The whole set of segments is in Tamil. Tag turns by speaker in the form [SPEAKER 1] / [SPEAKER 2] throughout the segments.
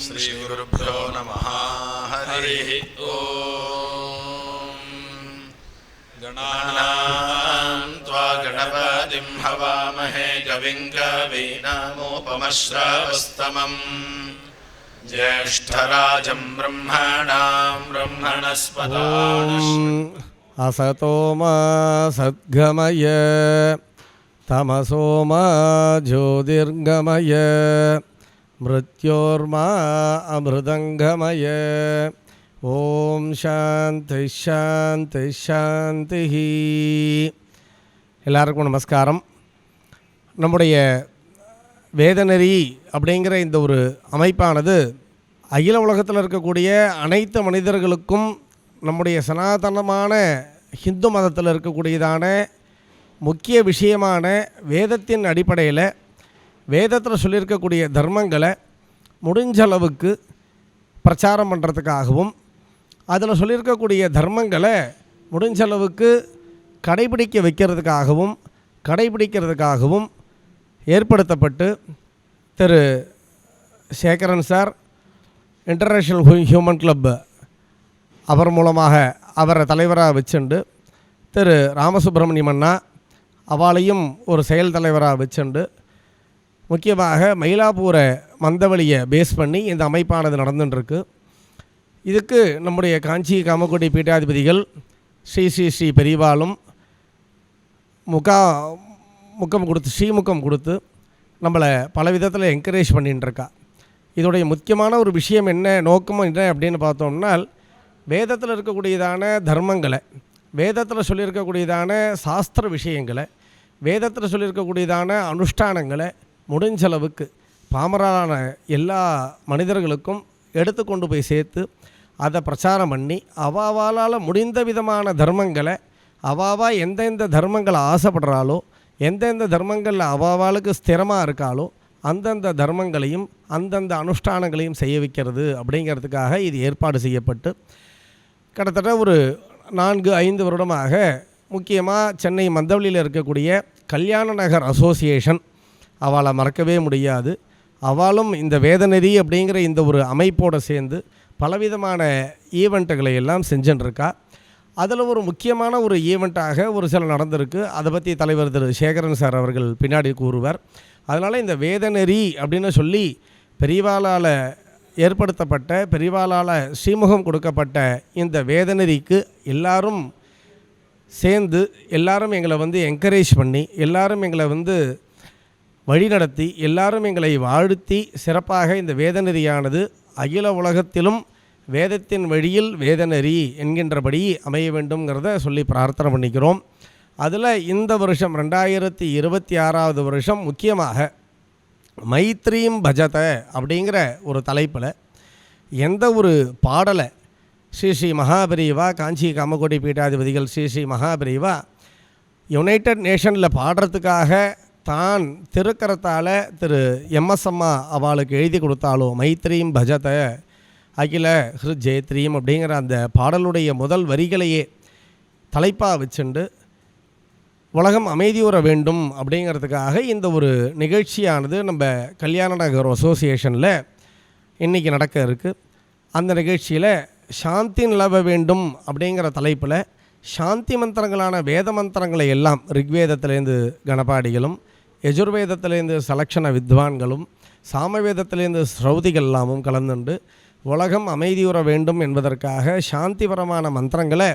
[SPEAKER 1] श्रीगुरुभ्यो नमः। हरिः ओम्। गणानां त्वा गणपतिं हवामहे कविं कवीनामुपमश्रवस्तमम् ज्येष्ठराजं ब्रह्मणां ब्रह्मणस्पदान्
[SPEAKER 2] असतो मा सद्गमय तमसो मा ज्योतिर्गमय मृत्योर्मा अमृतंगमय ஓம் சாந்தி சாந்தி சாந்தி. எல்லாருக்கும் நமஸ்காரம். நம்முடைய வேதநெறி அப்படிங்கிற இந்த ஒரு அமைப்பானது அகில உலகத்தில் இருக்கக்கூடிய அனைத்து மனிதர்களுக்கும் நம்முடைய சனாதனமான ஹிந்து மதத்தில் இருக்கக்கூடியதான முக்கிய விஷயமான வேதத்தின் அடிப்படையில் வேதத்தில் சொல்லியிருக்கக்கூடிய தர்மங்களை முடிஞ்சளவுக்கு பிரச்சாரம் பண்ணுறதுக்காகவும் அதில் சொல்லியிருக்கக்கூடிய தர்மங்களை முடிஞ்சளவுக்கு கடைபிடிக்க வைக்கிறதுக்காகவும் ஏற்படுத்தப்பட்டு Thiru Sekaran sir international human club அவர் மூலமாக அவரை தலைவராக வச்சுண்டு திரு ராமசுப்ரமணியம் அண்ணா அவளையும் ஒரு செயல் தலைவராக வச்சுண்டு முக்கியமாக மயிலாப்பூரை மந்தவெளியை பேஸ் பண்ணி இந்த அமைப்பானது நடந்துட்டுருக்கு. இதுக்கு நம்முடைய காஞ்சி காமக்கோடி பீட்டாதிபதிகள் ஸ்ரீ பெரியவாளும் ஸ்ரீமுகம் கொடுத்து நம்மளை பல விதத்தில் என்கரேஜ் பண்ணிட்டுருக்கா. இதோடைய முக்கியமான ஒரு விஷயம் என்ன, நோக்கமும் என்ன அப்படின்னு பார்த்தோம்னா, வேதத்தில் இருக்கக்கூடியதான தர்மங்களை, வேதத்தில் சொல்லியிருக்கக்கூடியதான சாஸ்திர விஷயங்களை, வேதத்தில் சொல்லியிருக்கக்கூடியதான அனுஷ்டானங்களை முடிஞ்சளவுக்கு பாமரான எல்லா மனிதர்களுக்கும் எடுத்துக்கொண்டு போய் சேர்த்து அதை பிரச்சாரம் பண்ணி அவாவால் முடிந்த விதமான தர்மங்களை அவாவா எந்தெந்த தர்மங்களை ஆசைப்படுறாளோ, எந்தெந்த தர்மங்களில் அவாவாளுக்கு ஸ்திரமாக இருக்காளோ அந்தந்த தர்மங்களையும் அந்தந்த அனுஷ்டானங்களையும் செய்ய வைக்கிறது அப்படிங்கிறதுக்காக இது ஏற்பாடு செய்யப்பட்டு கிட்டத்தட்ட ஒரு 4-5 வருடமாக முக்கியமாக சென்னை மந்தவெளியில் இருக்கக்கூடிய கல்யாண நகர் அசோசியேஷன் அவளை மறக்கவே முடியாது. அவளும் இந்த வேதநெறி அப்படிங்கிற இந்த ஒரு அமைப்போடு சேர்ந்து பலவிதமான ஈவெண்ட்டுகளை எல்லாம் செஞ்சுட்டுருக்கா. அதில் ஒரு முக்கியமான ஒரு ஈவெண்ட்டாக ஒரு சில நடந்திருக்கு. அதை பற்றி தலைவர் திரு சேகரன் சார் அவர்கள் பின்னாடி கூறுவார். அதனால் இந்த வேதநெறி அப்படின்னு சொல்லி பெரியவாளால் ஏற்படுத்தப்பட்ட, பெரியவாளால் ஸ்ரீமுகம் கொடுக்கப்பட்ட இந்த வேதநெறிக்கு எல்லாரும் சேர்ந்து எல்லாரும் எங்களை என்கரேஜ் பண்ணி எல்லாரும் எங்களை வழிநடத்தி எல்லாரும் எங்களை வாழ்த்தி சிறப்பாக இந்த வேதநெறியானது அகில உலகத்திலும் வேதத்தின் வழியில் வேதநெறி என்கின்றபடி அமைய வேண்டும்ங்கிறத சொல்லி பிரார்த்தனை பண்ணிக்கிறோம். அதில் இந்த வருஷம் 2026 வருஷம் முக்கியமாக மைத்ரீம் பஜத அப்படிங்கிற ஒரு தலைப்பில் எந்த ஒரு பாடலை ஸ்ரீ மகாபெரிவா காஞ்சி காமக்கோடி பீட்டாதிபதிகள் ஸ்ரீ மகாபெரிவா யுனைடெட் நேஷனில் பாடுறதுக்காக தான் திருக்கரத்தால் திரு எம்எஸ் அம்மா அவளுக்கு எழுதி கொடுத்தாலோ மைத்ரீம் பஜத அகில ஹிருஜேத்ரீம் அப்படிங்கிற அந்த பாடலுடைய முதல் வரிகளையே தலைப்பாக வச்சுண்டு உலகம் அமைதியுற வேண்டும் அப்படிங்கிறதுக்காக இந்த ஒரு நிகழ்ச்சியானது நம்ம கல்யாண நகர் அசோசியேஷனில் இன்றைக்கி நடக்க இருக்குது. அந்த நிகழ்ச்சியில் சாந்தி நிலவ வேண்டும் அப்படிங்கிற தலைப்பில் சாந்தி மந்திரங்களான வேத மந்திரங்களை எல்லாம் ரிக்வேதத்திலேருந்து கணபாடிகளும், யஜுர்வேதத்திலேருந்து சலக்ஷண வித்வான்களும், சாமவேதத்திலேருந்து ஸ்ரௌதிகள் எல்லாமும் கலந்துண்டு உலகம் அமைதியுற வேண்டும் என்பதற்காக சாந்திபரமான மந்திரங்களை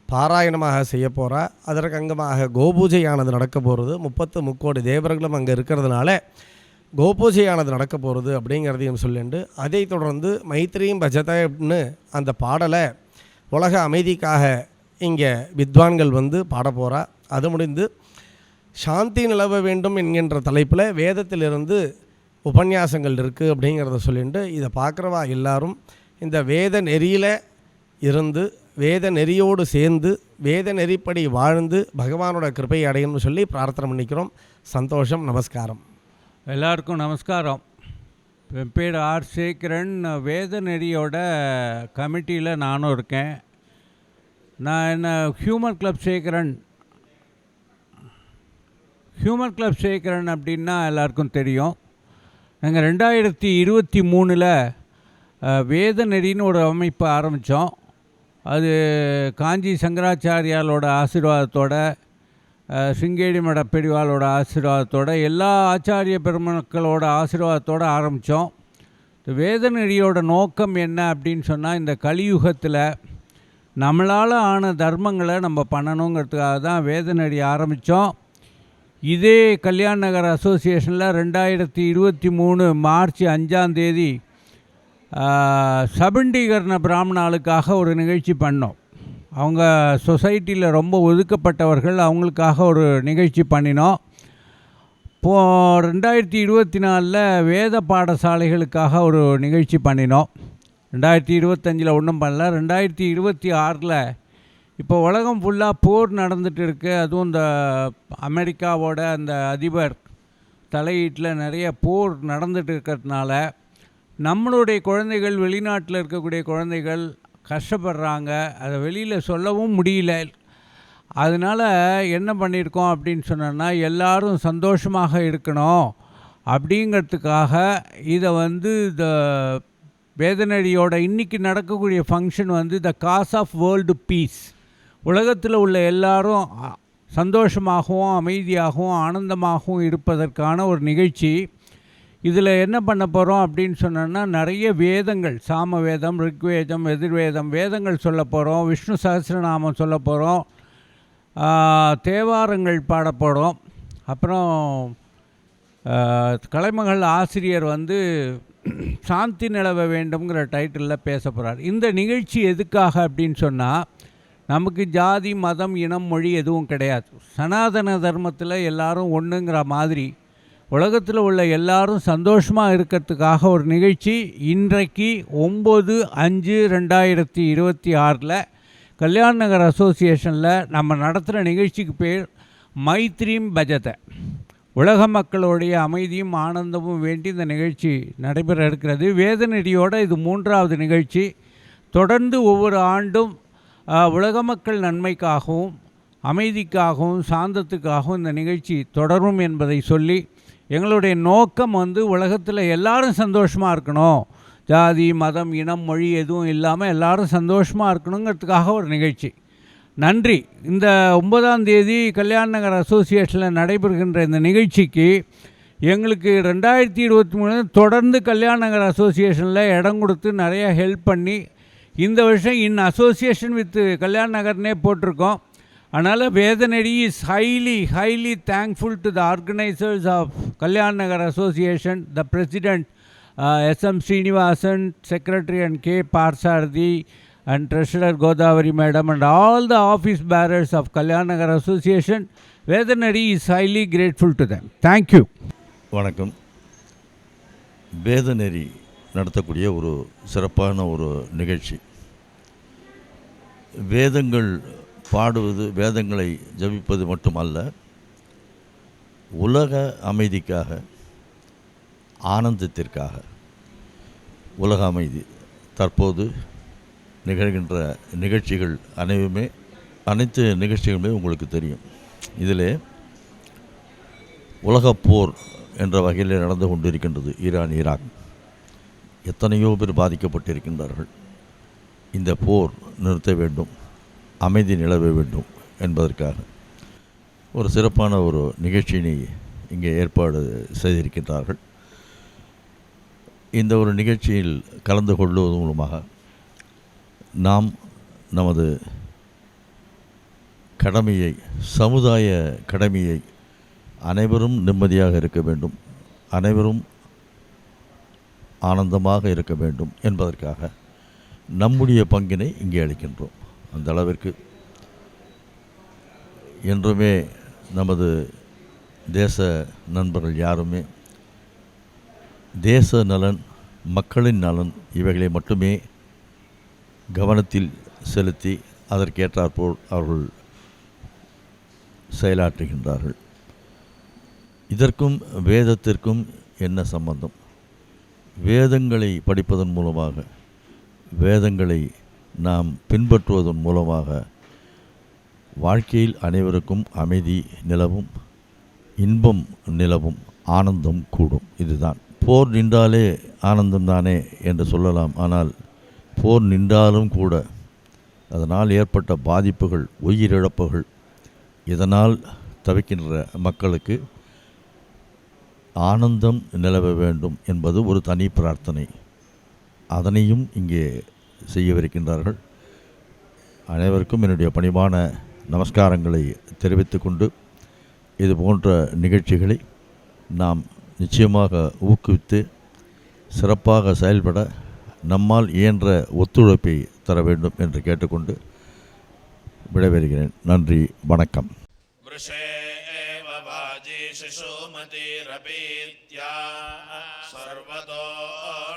[SPEAKER 2] பாராயணமாக செய்ய போகிறா. அதற்கு அங்கமாக கோபூஜையானது நடக்க போகிறது. 33 தேவர்களும் அங்கே இருக்கிறதுனால கோபூஜையானது நடக்க போகிறது அப்படிங்கிறதையும் சொல்லிண்டு, அதை தொடர்ந்து மைத்ரீம் பஜதன்னு அந்த பாடலை உலக அமைதிக்காக இங்கே வித்வான்கள் பாட போகிறா. அது முடிந்து சாந்தி நிலவ வேண்டும் என்கின்ற தலைப்பில் வேதத்திலிருந்து உபன்யாசங்கள் இருக்குது அப்படிங்கிறத சொல்லிட்டு இதை பார்க்குறவா எல்லாரும் இந்த வேத நெறியில் இருந்து வேத நெறியோடு சேர்ந்து வேத நெறிப்படி வாழ்ந்து பகவானோட கிருபை அடையணும்னு சொல்லி பிரார்த்தனை பண்ணிக்கிறோம். சந்தோஷம். நமஸ்காரம்.
[SPEAKER 3] எல்லாருக்கும் நமஸ்காரம். என் பேர் ஆர் சேகரன். வேத நெறியோட கமிட்டியில் நானும் இருக்கேன். நான் என்ன ஹியூமன் கிளப் சேகரன் அப்படின்னா எல்லாருக்கும் தெரியும். நாங்கள் 2023 வேத நெறின்னு ஒரு அமைப்பு ஆரம்பித்தோம். அது காஞ்சி சங்கராச்சாரியாலோட ஆசீர்வாதத்தோட, சிங்கேடி மட பெரிவாளோட ஆசீர்வாதத்தோட, எல்லா ஆச்சாரிய பெருமக்களோட ஆசீர்வாதத்தோடு ஆரம்பித்தோம். இந்த வேத நெறியோட நோக்கம் என்ன அப்படின்னு சொன்னால், இந்த கலியுகத்தில் நம்மளால் ஆன தர்மங்களை நம்ம பண்ணணுங்கிறதுக்காக தான் வேத நெறி ஆரம்பித்தோம். இதே கல்யாண் நகர் அசோசியேஷனில் 2023 மார்ச் 5 சபண்டீகரண பிராமணாளுக்காக ஒரு நிகழ்ச்சி பண்ணோம். அவங்க சொசைட்டியில் ரொம்ப ஒதுக்கப்பட்டவர்கள், அவங்களுக்காக ஒரு நிகழ்ச்சி பண்ணினோம். இப்போது 2024 வேத பாடசாலைகளுக்காக ஒரு நிகழ்ச்சி பண்ணினோம். 2025 ஒன்றும் பண்ணல. 2026 இப்போ உலகம் ஃபுல்லாக போர் நடந்துகிட்டு இருக்குது. அதுவும் இந்த அமெரிக்காவோட அந்த அதிபர் தலையீட்டில் நிறைய போர் நடந்துகிட்டு இருக்கிறதுனால நம்மளுடைய குழந்தைகள், வெளிநாட்டில் இருக்கக்கூடிய குழந்தைகள் கஷ்டப்படுறாங்க. அதை வெளியில் சொல்லவும் முடியல. அதனால் என்ன பண்ணியிருக்கோம் அப்படின்னு சொன்னோன்னா, எல்லோரும் சந்தோஷமாக இருக்கணும் அப்படிங்கிறதுக்காக இதை இந்த வேதநெறியோட இன்றைக்கி நடக்கக்கூடிய function the cause of world peace. உலகத்தில் உள்ள எல்லாரும் சந்தோஷமாகவும் அமைதியாகவும் ஆனந்தமாகவும் இருப்பதற்கான ஒரு நிகழ்ச்சி. இதில் என்ன பண்ண போகிறோம் அப்படின்னு சொன்னோன்னா, நிறைய வேதங்கள், சாம வேதம், ரிக்வேதம், எதிர்வேதம் வேதங்கள் சொல்ல போகிறோம். விஷ்ணு சஹஸ்ரநாமம் சொல்ல போகிறோம். தேவாரங்கள் பாட போகிறோம். அப்புறம் கலைமகள் ஆசிரியர் சாந்தி நிலவ வேண்டும்ங்கிற டைட்டிலில் பேச போகிறார். இந்த நிகழ்ச்சி எதுக்காக அப்படின்னு சொன்னால், நமக்கு ஜாதி, மதம், இனம், மொழி எதுவும் கிடையாது. சனாதன தர்மத்தில் எல்லாரும் ஒன்றுங்கிற மாதிரி உலகத்தில் உள்ள எல்லாரும் சந்தோஷமாக இருக்கிறதுக்காக ஒரு நிகழ்ச்சி. இன்றைக்கு 9/5/2026 கல்யாண் நகர் அசோசியேஷனில் நம்ம நடத்துகிற நிகழ்ச்சிக்கு பேர் மைத்ரீம் பஜத. உலக மக்களுடைய அமைதியும் ஆனந்தமும் வேண்டி இந்த நிகழ்ச்சி நடைபெற இருக்கிறது. வேதநெறியோட இது 3வது நிகழ்ச்சி. தொடர்ந்து ஒவ்வொரு ஆண்டும் உலக மக்கள் நன்மைக்காகவும் அமைதிக்காகவும் சாந்தத்துக்காகவும் இந்த நிகழ்ச்சி தொடரும் என்பதை சொல்லி, எங்களுடைய நோக்கம் உலகத்தில் எல்லாரும் சந்தோஷமாக இருக்கணும். ஜாதி, மதம், இனம், மொழி எதுவும் இல்லாமல் எல்லாரும் சந்தோஷமாக இருக்கணுங்கிறதுக்காக ஒரு நிகழ்ச்சி. நன்றி. இந்த 9 கல்யாண் நகர் அசோசியேஷனில் நடைபெறுகின்ற இந்த நிகழ்ச்சிக்கு எங்களுக்கு 2023 தொடர்ந்து கல்யாண் நகர் அசோசியேஷனில் இடம் கொடுத்து நிறைய ஹெல்ப் பண்ணி, இந்த வருஷம் இன் அசோசியேஷன் வித் கல்யாண் நகர்னே போட்டிருக்கோம். அதனால் Vedaneri is highly thankful to the organizers of Kalyan Nagar association, the president S.M. Srinivasan, secretary and K. Parsarthi, and treasurer Godavari madam, and all the office bearers of Kalyan Nagar Association. Vedanari is highly grateful to them. Thank you.
[SPEAKER 4] வணக்கம். வேதநெறி நடத்தக்கூடிய ஒரு சிறப்பான ஒரு நிகழ்ச்சி. வேதங்கள் பாடுவது, வேதங்களை ஜபிப்பது மட்டுமல்ல, உலக அமைதிக்காக, ஆனந்தத்திற்காக. உலக அமைதி தற்போது நிகழ்கின்ற நிகழ்ச்சிகள் அனைத்து நிகழ்ச்சிகளுமே உங்களுக்கு தெரியும். இதில் உலகப்போர் என்ற வகையில் நடந்து கொண்டிருக்கின்றது. ஈரான், ஈராக் எத்தனையோ பேர் பாதிக்கப்பட்டிருக்கின்றார்கள். இந்த போர் நிறுத்த வேண்டும், அமைதி நிலவ வேண்டும் என்பதற்காக ஒரு சிறப்பான ஒரு நிகழ்ச்சியினை இங்கே ஏற்பாடு செய்திருக்கின்றார்கள். இந்த ஒரு நிகழ்ச்சியில் கலந்து கொள்வது மூலமாக நாம் நமது கடமையை, சமுதாய கடமையை, அனைவரும் நிம்மதியாக இருக்க வேண்டும், அனைவரும் ஆனந்தமாக இருக்க வேண்டும் என்பதற்காக நம்முடைய பங்கினை இங்கே அளிக்கின்றோம். அந்த அளவிற்கு என்றுமே நமது தேச நண்பர்கள் யாருமே தேச நலன், மக்களின் நலன் இவைகளை மட்டுமே கவனத்தில் செலுத்தி அதற்கேற்றாற்போல் அவர்கள் செயலாற்றுகின்றார்கள். இதற்கும் வேதத்திற்கும் என்ன சம்பந்தம்? வேதங்களை படிப்பதன் மூலமாக, வேதங்களை நாம் பின்பற்றுவதன் மூலமாக வாழ்க்கையில் அனைவருக்கும் அமைதி நிலவும், இன்பம் நிலவும், ஆனந்தம் கூடும். இதுதான் போர் நின்றாலே ஆனந்தம்தானே என்று சொல்லலாம். ஆனால் போர் நின்றாலும் கூட அதனால் ஏற்பட்ட பாதிப்புகள், உயிரிழப்புகள், இதனால் தவிக்கின்ற மக்களுக்கு ஆனந்தம் நிலவ வேண்டும் என்பது ஒரு தனி பிரார்த்தனை. அதனையும் இங்கே செய்யவிருக்கின்றார்கள். அனைவருக்கும் என்னுடைய பணிவான நமஸ்காரங்களை தெரிவித்து கொண்டு, இது போன்ற நிகழ்ச்சிகளை நாம் நிச்சயமாக ஊக்குவித்து சிறப்பாக செயல்பட நம்மால் இயன்ற ஒத்துழைப்பை தர வேண்டும் என்று கேட்டுக்கொண்டு விடைபெறுகிறேன். நன்றி, வணக்கம்.
[SPEAKER 1] सर्वतो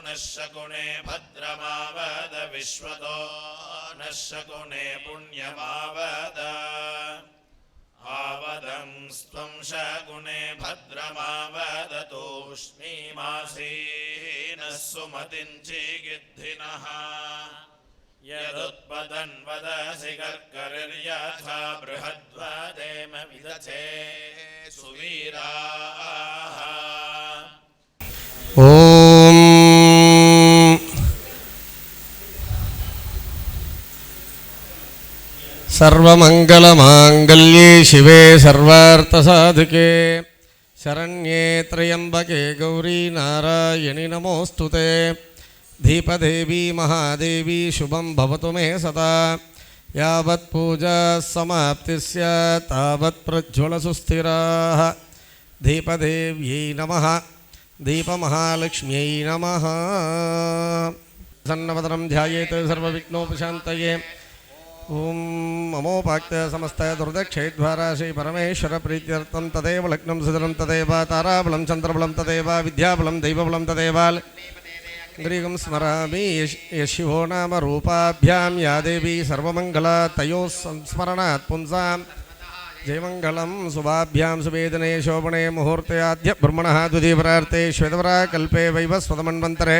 [SPEAKER 1] नश्शकुने भद्रमावद विश्वतो नश्शकुने पुण्यमावद आवदं स्वं शकुने भद्रमावद तूष्णीमासीनः सुमतिञ्चिगिद्धिनः यदुत्पदन् वदसि कर्करिर्यथा बृहद्वदेम विदचे सुवीराः।
[SPEAKER 2] ஓம் சர்வமங்கலமாங்கல்யே சிவே சர்வார்த்தசாதுகே சரண்யே த்ர்யம்பகே கௌரி நாராயணி நமோஸ்துதே தீபதேவி மகாதேவி சுபம் பவது மே சதா யாவத் பூஜா சமாப்தி ஸ்யாத் தாவத் பிரஜ்வலசு ஸ்திராः தீபதேவ்யை நமः दीपमहालक्ष्म्यै नमः। सन्नवदनं ध्यायेत् सर्वविघ्नोपशान्तये। ॐ ममोपाक्त समस्तदुर्दक्षयद्वारा श्रीपरमेश्वरप्रीत्यर्थं तदेव लग्नं सुदरं तदेव ताराबलं चन्द्रबलं तदेव विद्याबलं दैवबलं तदेव ग्रीगं स्मरामि यशिवो नाम रूपाभ्यां या देवी सर्वमङ्गला तयोः संस्मरणात् पुंसां जयमंगलम शुभाभ्यां सुवेदने शोभने मुहूर्ते आद्य ब्रह्मणः द्वितीयपरार्थे श्वेतपराकल्पे वैवस्वतमन्वन्तरे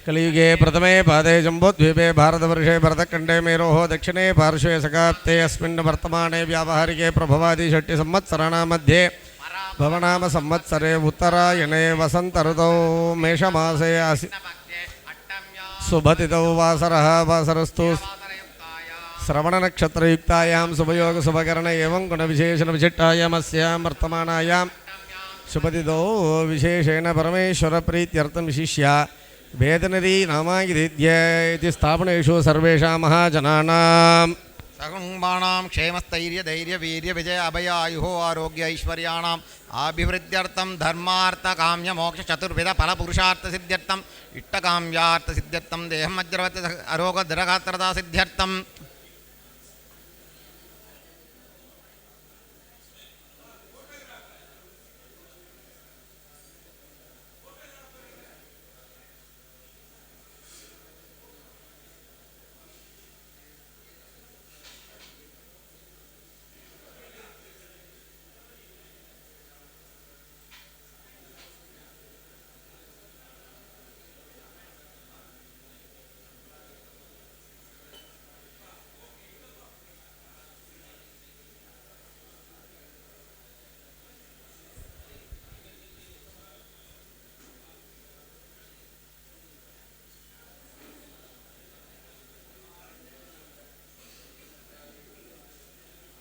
[SPEAKER 2] कलियुगे प्रथमे पादे जम्बोद्वीपे भारतवर्षे भरतखण्डे मेरोः दक्षिणे पार्श्वे सकाप्ते अस्मिन् वर्तमाने व्यावहारिके प्रभवादि षट्टिसंवत्सराणां मध्ये भवनाम संवत्सरे उत्तरायणे वसन्तऋतौ मेषमासे शुभतिथौ वासरः वासरस्तु श्रवण नक्षत्रयुक्तायां शुभयोग शुभकरण एवं गुणविशेषण विशिष्टायामस्यां वर्तमानायां शुभतिथौ विशेषेण परमेश्वर प्रीत्यर्थं विशिष्य वेदनरी नामागिदिद्येति स्थापनेषु सर्वेषां महाजनानां
[SPEAKER 5] सकुटुम्बानां क्षेमस्थैर्य धैर्य वीर्य विजय अभय आयुः आरोग्य ऐश्वर्याणाम् अभिवृद्ध्यर्थं धर्मार्थ काम्य मोक्ष चतुर्विध फल पुरुषार्थ सिद्ध्यर्थं इष्टकाम्यार्थ सिद्ध्यर्थं देहं अज्रवत् अरोग दृढगात्रता सिद्ध्यर्थं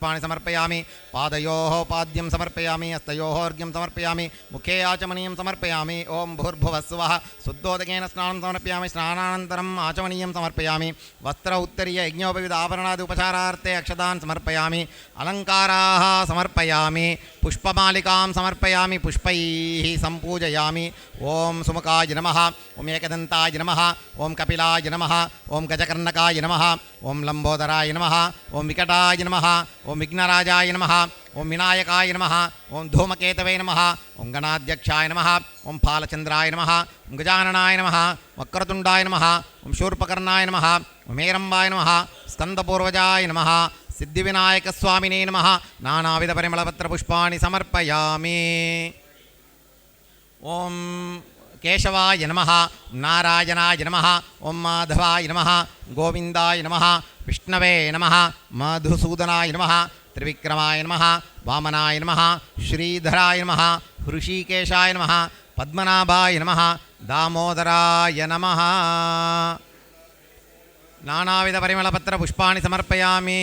[SPEAKER 5] पाणि समर्पयामि पादयोः पाद्यं समर्पयामि हस्तयोः अर्घ्यं समर्पयामि मुखे आचमनीयं समर्पयामि ओं भूर्भुवस्सुवः शुद्धोदकेन स्नानं समर्पयामि स्नानानन्तरम् आचमनीयं समर्पयामि वस्त्र उत्तरीय यज्ञोपविध आभरणादि उपचारार्थे अक्षतान् समर्पयामि अलङ्काराः समर्पयामि पुष्पमालिकां समर्पयामि पुष्पैः सम्पूजयामि ओं सुमुखाय नमः ओं एकदन्ताय नमः ओं कपिलाय नमः ओं गजकर्णकाय नमः ओं लम्बोदराय नमः ओं विकटाय नमः ओं विघ्नराजाय नमः ओं विनायकाय नमः ओं धूमकेतवे नमः ओं गणाध्यक्षाय नमः ओं फालचन्द्राय नमः ओं गजाननाय नमः वक्रतुण्डाय नमः ओं शूर्पकर्णाय नमः ओं मेरम्बाय नमः स्कन्दपूर्वजाय नमः सिद्धिविनायकस्वामिने नमः नानाविधपरिमलपत्रपुष्पाणि समर्पयामि ओं केशवाय नमः नारायणाय नमः ओं माधवाय नमः गोविन्दाय नमः विष्णवे नमः मधुसूदनाय नमः त्रिविक्रमाय नमः वामनाय नमः श्रीधराय नमः ऋषिकेशाय नमः பத்மநாபாய நமः தாமோதராய நமः நானாவித பரிமளபத்திர புஷ்பாணி சமர்ப்பயாமி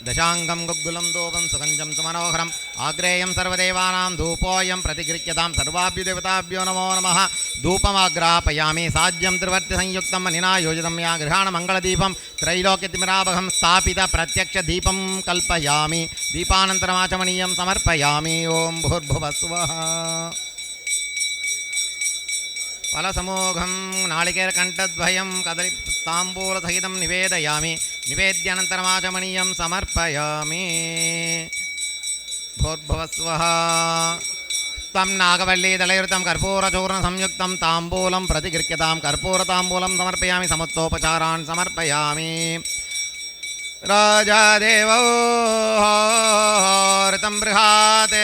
[SPEAKER 5] தசாங்கம் குக்குலம் தூபம் சுகஞ்சம் சுமனோகரம் ஆக்ரேயம் சர்வதேவானாம் தூபோயம் பிரதிகிருக்கியதாம் சர்வாபியோ தேவதாபியோ நமோ நமः தூபமாக்ராபயாமி சாஜ்யம் திருவர்த்தி சயுக்தம் மனினா யோஜிதம் யா கிரகாண மங்களதீபம் त्रैलोक्यतिमिरावहं स्थापित प्रत्यक्ष दीपं कल्पयामि दीपानन्तरमाचमनीयं समर्पयामि ओम भूर्भुवस्वः फलसमूहं नालिकेरकण्ठद्वयं कदलीताम्बूलसहितं निवेदयामि निवेद्यानन्तरमाचमनीयं समर्पयामि भूर्भुवस्वः तम नागवल्लीदलयुतं कर्पूरचूर्ण संयुक्तं ताम्बूलं प्रतिगृह्यतां कर्पूरताम्बूलं समर्पयामि समुत्तोपचारान् समर्पयामि राजादेवो ऋतं बृहते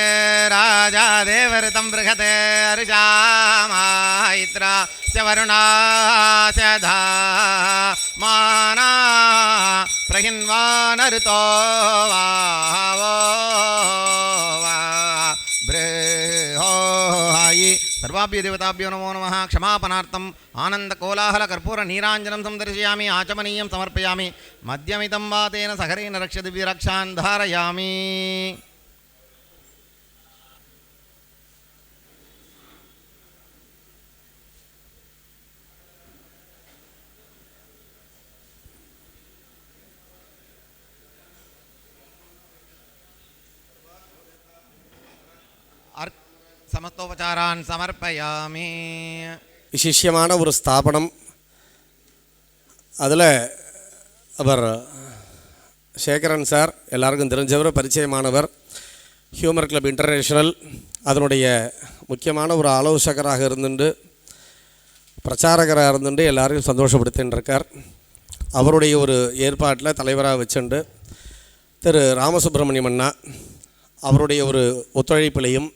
[SPEAKER 5] राजादेवऋतं बृहते ऋचामायित्रा च वरुणास्य धामाना प्रहिन्वानऋतो वावो सर्वाभ्यो देवताभ्यो नमो नमः क्षमापणार्थम् आनन्दकोलाहलकर्पूरनीराञ्जनं संदर्शयामि आचमनीयं समर्पयामि मध्यमितं वा तेन सहरेण रक्षदिव्यरक्षान् धारयामि समस्तोपचारान् समर्पयामि
[SPEAKER 2] விசேஷமான ஒரு ஸ்தாபனம். அதில் அவர் சேகரன் சார் எல்லாருக்கும் தெரிஞ்சவர், பரிச்சயமானவர். ஹியூமர் கிளப் இன்டர்நேஷ்னல் அதனுடைய முக்கியமான ஒரு ஆலோசகராக இருந்துட்டு பிரச்சாரகராக இருந்துட்டு எல்லாரையும் சந்தோஷப்படுத்தின்னு இருக்கார். அவருடைய ஒரு ஏற்பாட்டில் தலைவராக வச்சுண்டு திரு ராமசுப்ரமணியம் அண்ணா அவருடைய ஒரு ஒத்துழைப்பிலையும்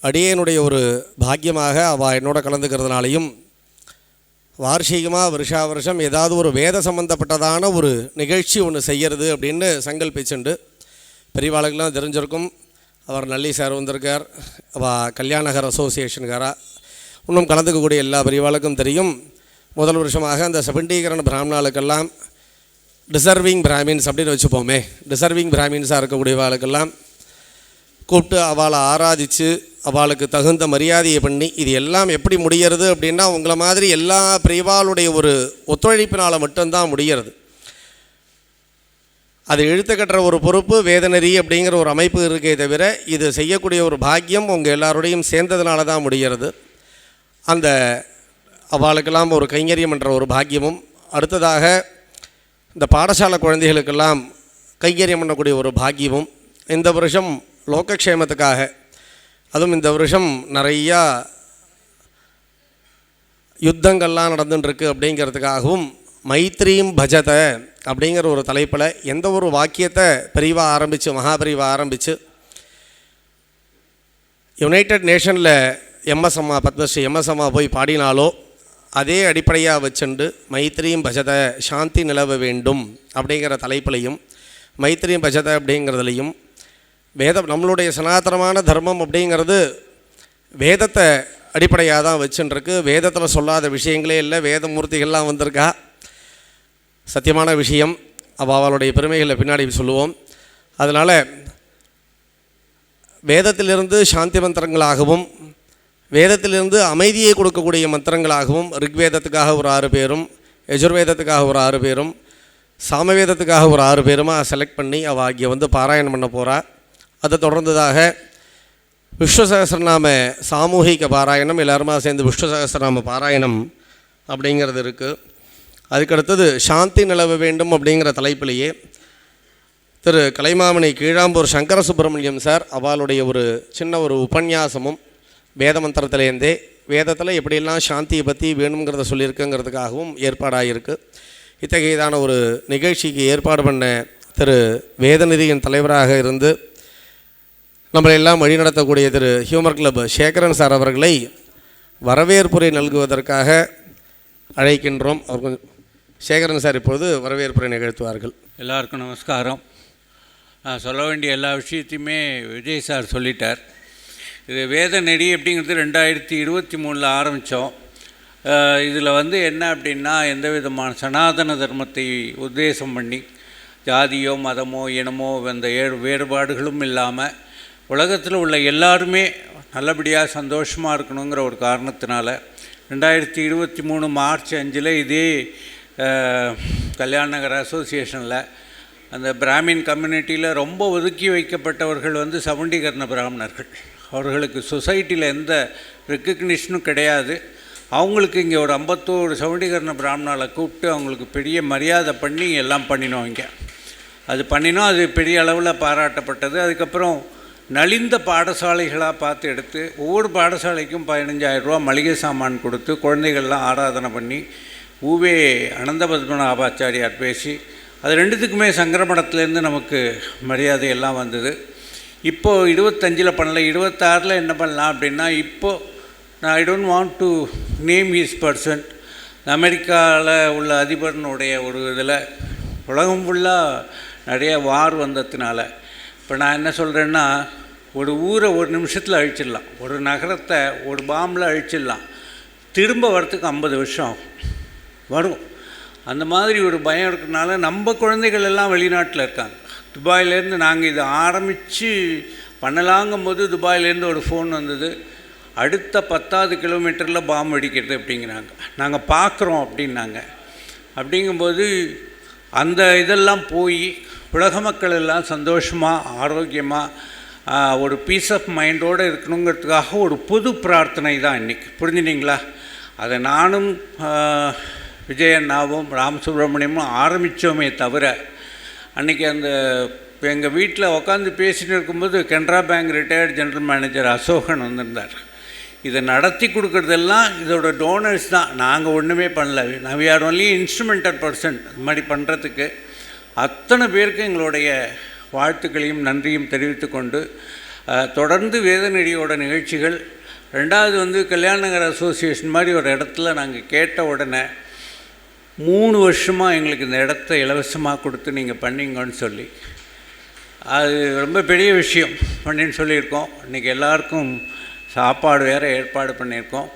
[SPEAKER 2] அடியனுடைய ஒரு பாக்கியமாக அவள் என்னோட கலந்துக்கிறதுனாலையும் வார்ஷிகமாக வருஷா வருஷம் ஏதாவது ஒரு வேத சம்பந்தப்பட்டதான ஒரு நிகழ்ச்சி ஒன்று செய்கிறது அப்படின்னு சங்கல்பிச்சுண்டு பெரியவாளுக்கெல்லாம் தெரிஞ்சிருக்கும். அவர் நல்லி சார் வந்திருக்கார், அவள் கல்யாணகர் அசோசியேஷனுக்காரா, இன்னும் கலந்துக்கக்கூடிய எல்லா பெரியவாளுக்கும் தெரியும். முதல் வருஷமாக அந்த சபண்டீகரண பிராமணாளுக்கெல்லாம் டிசர்விங் பிராமின்ஸ் அப்படின்னு வச்சுப்போமே, டிசர்விங் பிராமின்ஸாக இருக்கக்கூடியவாளுக்கெல்லாம் கூப்பிட்டு அவளை ஆராதித்து அவளுக்கு தகுந்த மரியாதையை பண்ணி இது எல்லாம் எப்படி முடிகிறது அப்படின்னா உங்களை மாதிரி எல்லா பிரிவாளுடைய ஒரு ஒத்துழைப்பினால் மட்டும்தான் முடிகிறது. அது இழுத்து கட்டுற ஒரு பொறுப்பு வேதநெறி அப்படிங்கிற ஒரு அமைப்பு இருக்கே தவிர இது செய்யக்கூடிய ஒரு பாக்கியம் உங்கள் எல்லாரோடையும் சேர்ந்ததுனால தான் முடிகிறது. அந்த அவளுக்கெல்லாம் ஒரு கைங்கரியம் என்ற ஒரு பாக்கியமும், அடுத்ததாக இந்த பாடசாலை குழந்தைகளுக்கெல்லாம் கைங்கரியம் பண்ணக்கூடிய ஒரு பாக்கியமும், இந்த வருஷம் லோகக்ஷேமத்துக்காக, அதுவும் இந்த வருஷம் நிறையா யுத்தங்கள்லாம் நடந்துட்டுருக்கு அப்படிங்கிறதுக்காகவும் மைத்ரீம் பஜத அப்படிங்கிற ஒரு தலைப்பில் எந்த ஒரு வாக்கியத்தை பிரிவாக ஆரம்பித்து மகாபிரிவாக ஆரம்பித்து யுனைடெட் நேஷனில் எம்எஸ்எம்மா பத்மஸ்ரீ எம்எஸ்எம்மா போய் பாடினாலோ அதே அடிப்படையாக வச்சுண்டு மைத்ரீம் பஜத சாந்தி நிலவ வேண்டும் அப்படிங்கிற தலைப்பிலையும் மைத்ரீம் பஜத அப்படிங்கிறதுலையும் வேதம் நம்மளுடைய சனாதனமான தர்மம் அப்படிங்கிறது வேதத்தை அடிப்படையாக தான் வச்சுருக்கு. வேதத்தில் சொல்லாத விஷயங்களே இல்லை, வேதமூர்த்திகள்லாம் வந்திருக்கா. சத்தியமான விஷயம். அவளுடைய பெருமைகளை பின்னாடி சொல்லுவோம். அதனால் வேதத்திலிருந்து சாந்தி மந்திரங்களாகவும் வேதத்திலிருந்து அமைதியை கொடுக்கக்கூடிய மந்திரங்களாகவும் ரிக்வேதத்துக்காக ஒரு 6 பேரும், யஜுர்வேதத்துக்காக ஒரு 6 பேரும், சாமவேதத்துக்காக ஒரு 6 பேருமாக செலக்ட் பண்ணி அவள் இங்கே வந்து பாராயணம் பண்ண போகிறா. அதை தொடர்ந்ததாக விஷ்ணு சகஸ்ரநாம சாமூகிக பாராயணம், எல்லாருமா சேர்ந்து விஷ்ணு சகஸ்ரநாம பாராயணம் அப்படிங்கிறது இருக்குது. அதுக்கடுத்தது சாந்தி நிலவ வேண்டும் அப்படிங்கிற தலைப்பிலேயே திரு கலைமாமணி கீழாம்பூர் சங்கர சுப்பிரமணியம் சார் அவளுடைய ஒரு சின்ன ஒரு உபன்யாசமும் வேத மந்திரத்திலேருந்தே வேதத்தில் எப்படியெல்லாம் சாந்தியை பற்றி வேணுங்கிறத சொல்லியிருக்குங்கிறதுக்காகவும் ஏற்பாடாகிருக்கு. இத்தகையதான ஒரு நிகழ்ச்சிக்கு ஏற்பாடு பண்ண திரு வேதநிதியின் தலைவராக இருந்து நம்மளெல்லாம் வழிநடத்தக்கூடிய திரு ஹியூமர் கிளப் சேகரன் சார் அவர்களை வரவேற்புரை நல்குவதற்காக அழைக்கின்றோம். அவர் கொஞ்சம் சேகரன் சார் இப்பொழுது வரவேற்புரை நிகழ்த்துவார்கள்.
[SPEAKER 3] எல்லாருக்கும் நமஸ்காரம். சொல்ல வேண்டிய எல்லா விஷயத்தையுமே விஜய் சார் சொல்லிட்டார். இது வேத நெறி அப்படிங்கிறது 2023 ஆரம்பித்தோம். இதில் வந்து என்ன அப்படின்னா, எந்த விதமான சனாதன தர்மத்தை உத்தேசம் பண்ணி ஜாதியோ மதமோ இனமோ அந்த வேறுபாடுகளும் இல்லாமல் உலகத்தில் உள்ள எல்லாருமே நல்லபடியாக சந்தோஷமாக இருக்கணுங்கிற ஒரு காரணத்தினால 2023 மார்ச் 5 இதே கல்யாண நகர் அசோசியேஷனில் அந்த பிராமின் கம்யூனிட்டியில் ரொம்ப ஒதுக்கி வைக்கப்பட்டவர்கள் வந்து சவுண்டீகரண பிராமணர்கள். அவர்களுக்கு சொசைட்டியில் எந்த ரெக்கக்னிஷனும் கிடையாது. அவங்களுக்கு இங்கே ஒரு 51 சவுண்டீகரண பிராமணாவை கூப்பிட்டு அவங்களுக்கு பெரிய மரியாதை பண்ணி எல்லாம் பண்ணினோம். இங்கே அது பண்ணினோம். அது பெரிய அளவில் பாராட்டப்பட்டது. அதுக்கப்புறம் நலிந்த பாடசாலைகளாக பார்த்து எடுத்து ஒவ்வொரு பாடசாலைக்கும் 15,000 ரூபா மளிகை சாமான் கொடுத்து குழந்தைகள்லாம் ஆராதனை பண்ணி ஊவே அனந்த பத்மநாபாச்சாரியார் பேசி அது ரெண்டுத்துக்குமே சங்கரமடத்துலேருந்து நமக்கு மரியாதையெல்லாம் வந்தது. இப்போது 25 பண்ணல, 26 என்ன பண்ணலாம் அப்படின்னா, இப்போது நான் I don't want to name his person. அமெரிக்காவில் உள்ள அதிபர்னுடைய ஒரு இதில் உலகம் ஃபுல்லாக நிறைய வார் வந்ததுனால இப்போ நான் என்ன சொல்கிறேன்னா, ஒரு ஊரை ஒரு நிமிஷத்தில் அழிச்சிடலாம், ஒரு நகரத்தை ஒரு பாம்பில் அழிச்சிடலாம், திரும்ப வரத்துக்கு 50 வருஷம் வரும். அந்த மாதிரி ஒரு பயம் இருக்கிறதுனால நம்ம குழந்தைகள் எல்லாம் வெளிநாட்டில் இருக்காங்க. துபாயிலேருந்து நாங்கள் இதை ஆரம்பித்து பண்ணலாங்கும் போது துபாயிலேருந்து ஒரு ஃபோன் வந்தது, அடுத்த 10வது கிலோமீட்டரில் பாம்பு வெடிக்கிறது அப்படிங்கிறாங்க. நாங்கள் பார்க்குறோம் அப்படின்னாங்க. அப்படிங்கும்போது அந்த இதெல்லாம் போய் உலக மக்கள் எல்லாம் சந்தோஷமாக ஆரோக்கியமாக ஒரு பீஸ் ஆஃப் மைண்டோடு இருக்கணுங்கிறதுக்காக ஒரு பொது பிரார்த்தனை தான் இன்றைக்கி. புரிஞ்சுட்டிங்களா? அதை நானும் விஜயண்ணாவும் ராமசுப்ரமணியமும் ஆரம்பித்தோமே தவிர, அன்றைக்கி அந்த எங்கள் வீட்டில் உட்காந்து பேசிட்டு இருக்கும்போது Canara bank retired general manager Ashokan வந்திருந்தார். இதை நடத்தி கொடுக்குறதெல்லாம் இதோட டோனர்ஸ் தான், நாங்கள் ஒன்றுமே பண்ணல. We are only instrumented person. இது மாதிரி பண்ணுறதுக்கு அத்தனை பேருக்கு எங்களுடைய வாழ்த்துக்களையும் நன்றியும் தெரிவித்து கொண்டு தொடர்ந்து வேதநெறியோட நிகழ்ச்சிகள் 2வது வந்து கல்யாண நகர் அசோசியேஷன் மாதிரி ஒரு இடத்துல நாங்கள் கேட்ட உடனே 3 வருஷமாக எங்களுக்கு இந்த இடத்த இலவசமாக கொடுத்து நீங்கள் பண்ணிங்கன்னு சொல்லி, அது ரொம்ப பெரிய விஷயம் பண்ணின்னு சொல்லியிருக்கோம். இன்றைக்கி எல்லாருக்கும் சாப்பாடு வேறு ஏற்பாடு பண்ணியிருக்கோம்.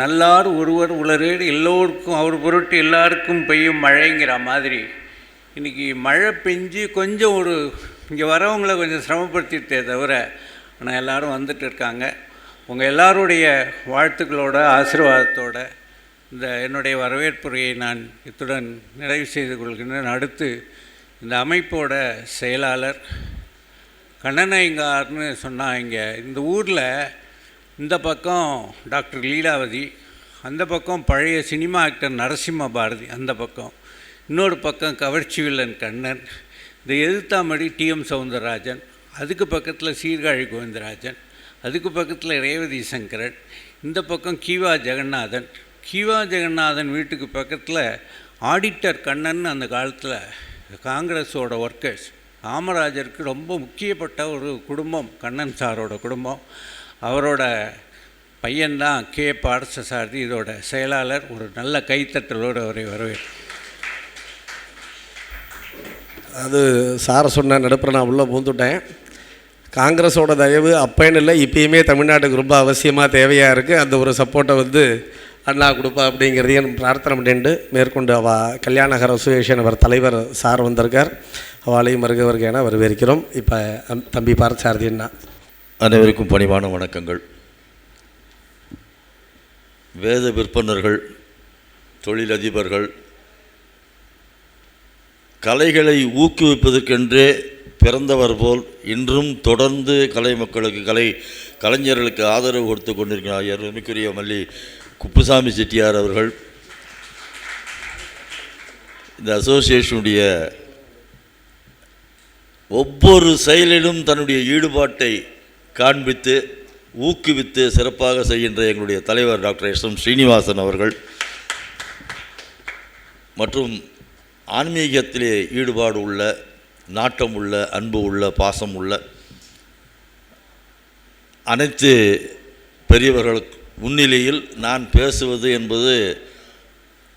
[SPEAKER 3] நல்லார் ஒருவர் உலரேடு எல்லோருக்கும் அவர் பொருட்டு எல்லாருக்கும் பெய்யும் மழைங்கிற மாதிரி இன்றைக்கி மழை பெஞ்சு கொஞ்சம் ஒரு இங்கே வரவங்களை கொஞ்சம் சிரமப்படுத்திட்டே தவிர, ஆனால் எல்லோரும் வந்துட்டு இருக்காங்க. உங்கள் எல்லாருடைய வாழ்த்துக்களோட ஆசீர்வாதத்தோட இந்த என்னுடைய வரவேற்புரையை நான் இத்துடன் நிறைவு செய்து கொள்கின்றேன். அடுத்து இந்த அமைப்போட செயலாளர் கண்ணனைங்கார்னு சொன்னால், இங்கே இந்த ஊரில் இந்த பக்கம் டாக்டர் லீலாவதி, அந்த பக்கம் பழைய சினிமா ஆக்டர் நரசிம்ம பாரதி, அந்த பக்கம் இன்னொரு பக்கம் கவர்ச்சி வில்லன் கண்ணன், இந்த எதிர்த்தாமடி டிஎம் சௌந்தரராஜன், அதுக்கு பக்கத்தில் சீர்காழி கோவிந்தராஜன், அதுக்கு பக்கத்தில் ரேவதி சங்கரன், இந்த பக்கம் கீவா ஜெகநாதன். கீவா ஜெகநாதன் வீட்டுக்கு பக்கத்தில் ஆடிட்டர் கண்ணன், அந்த காலத்தில் காங்கிரஸோட ஒர்க்கர்ஸ், காமராஜருக்கு ரொம்ப முக்கியப்பட்ட ஒரு குடும்பம் கண்ணன் சாரோட குடும்பம். அவரோட பையன்தான் கே பார்த்தசாரதி, இதோட செயலாளர். ஒரு நல்ல கைத்தட்டலோடு அவரை வரவேற்று.
[SPEAKER 2] அது சாரை சொன்ன நடுப்புற நான் உள்ளே பூந்துட்டேன். காங்கிரஸோட தயவு அப்பேன்னு இல்லை, இப்பயுமே தமிழ்நாட்டுக்கு ரொம்ப அவசியமாக தேவையாக இருக்குது. அந்த ஒரு சப்போர்ட்டை வந்து அண்ணா கொடுப்பா அப்படிங்கிறதையும் பிரார்த்தனை பண்ணிட்டு மேற்கொண்டு கல்யாண நகர் அசோசியேஷன் அவர் தலைவர் சார் வந்திருக்கார். அவளையும் வருகவர்கேன வரவேற்கிறோம். இப்போ தம்பி பார்த்தசாரதி அண்ணா.
[SPEAKER 4] அனைவருக்கும் பணிவான வணக்கங்கள். வேத விற்பனர்கள், தொழிலதிபர்கள், கலைகளை ஊக்குவிப்பதற்கென்றே பிறந்தவர் போல் இன்றும் தொடர்ந்து கலை மக்களுக்கு கலைஞர்களுக்கு ஆதரவு கொடுத்து கொண்டிருக்கிறார் அருமைக்குரிய மல்லி குப்புசாமி செட்டியார் அவர்கள். இந்த அசோசியேஷனுடைய ஒவ்வொரு செயலிலும் தன்னுடைய ஈடுபாட்டை காண்பித்து ஊக்குவித்து சிறப்பாக செய்கின்ற எங்களுடைய தலைவர் டாக்டர் எஸ்.எம். ஸ்ரீனிவாசன் அவர்கள் மற்றும் ஆன்மீகத்திலே ஈடுபாடு உள்ள, நாட்டம் உள்ள, அன்பு உள்ள, பாசம் உள்ள அனைத்து பெரியவர்களுக்கு முன்னிலையில் நான் பேசுவது என்பது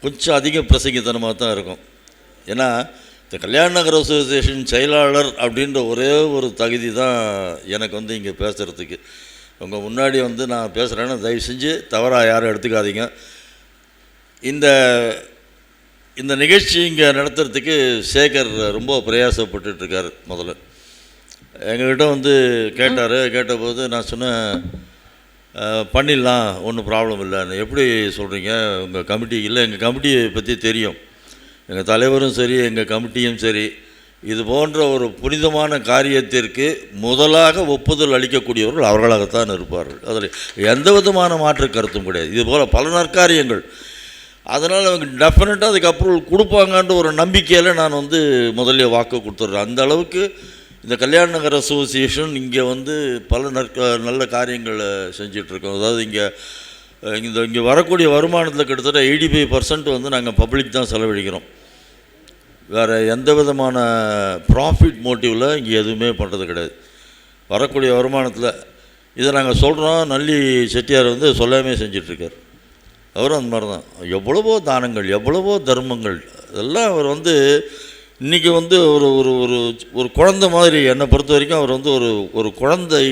[SPEAKER 4] கொஞ்சம் அதிக பிரசங்கித்தனமாக தான் இருக்கும். ஏன்னா இந்த கல்யாண நகர் அசோசியேஷன் செயலாளர் அப்படின்ற ஒரே ஒரு தகுதி தான் எனக்கு வந்து இங்கே பேசுகிறதுக்கு. உங்கள் முன்னாடி வந்து நான் பேசுகிறேன்னு தயவு செஞ்சு தவறாக யாரும் எடுத்துக்காதீங்க. இந்த இந்த நிகழ்ச்சி இங்கே நடத்துறதுக்கு சேகர் ரொம்ப பிரயாசப்பட்டுருக்கார். முதல்ல எங்ககிட்ட வந்து கேட்டபோது நான் சொன்னேன், பண்ணிடலாம், ஒன்றும் ப்ராப்ளம் இல்லைன்னு. எப்படி சொல்கிறீங்க, உங்கள் கமிட்டி இல்லை? எங்கள் கமிட்டியை பற்றி தெரியும், எங்கள் தலைவரும் சரி எங்கள் கமிட்டியும் சரி, இது போன்ற ஒரு புனிதமான காரியத்திற்கு முதலாக ஒப்புதல் அளிக்கக்கூடியவர்கள் அவர்களாகத்தான் இருப்பார்கள். அதில் எந்த விதமான மாற்று கருத்தும் கிடையாது. இது போல் பல நற்காரியங்கள், அதனால் அவங்க டெஃபினட்டாக அதுக்கு அப்ரூவல் கொடுப்பாங்கன்ற ஒரு நம்பிக்கையில் நான் வந்து முதல்ல வாக்கு கொடுத்துட்றேன். அந்த அளவுக்கு இந்த கல்யாண நகர் அசோசியேஷன் இங்கே வந்து பல நல்ல காரியங்களை செஞ்சிட்ருக்கோம். அதாவது இங்கே வரக்கூடிய வருமானத்தில் கிட்டத்தட்ட 85% வந்து நாங்கள் பப்ளிக் தான் செலவழிக்கிறோம். வேறு எந்த விதமான ப்ராஃபிட் மோட்டிவில் இங்கே எதுவுமே பண்ணுறது கிடையாது. வரக்கூடிய வருமானத்தில் இதை நாங்கள் சொல்கிறோம். நல்லி செட்டியார் வந்து சொல்லாமே செஞ்சிட்ருக்கார். அவரும் அந்த மாதிரி தான். எவ்வளவோ தானங்கள், எவ்வளவோ தர்மங்கள், இதெல்லாம் அவர் வந்து இன்றைக்கி வந்து ஒரு ஒரு ஒரு ஒரு குழந்தை மாதிரி, என்னை பொறுத்த வரைக்கும் அவர் வந்து ஒரு குழந்தை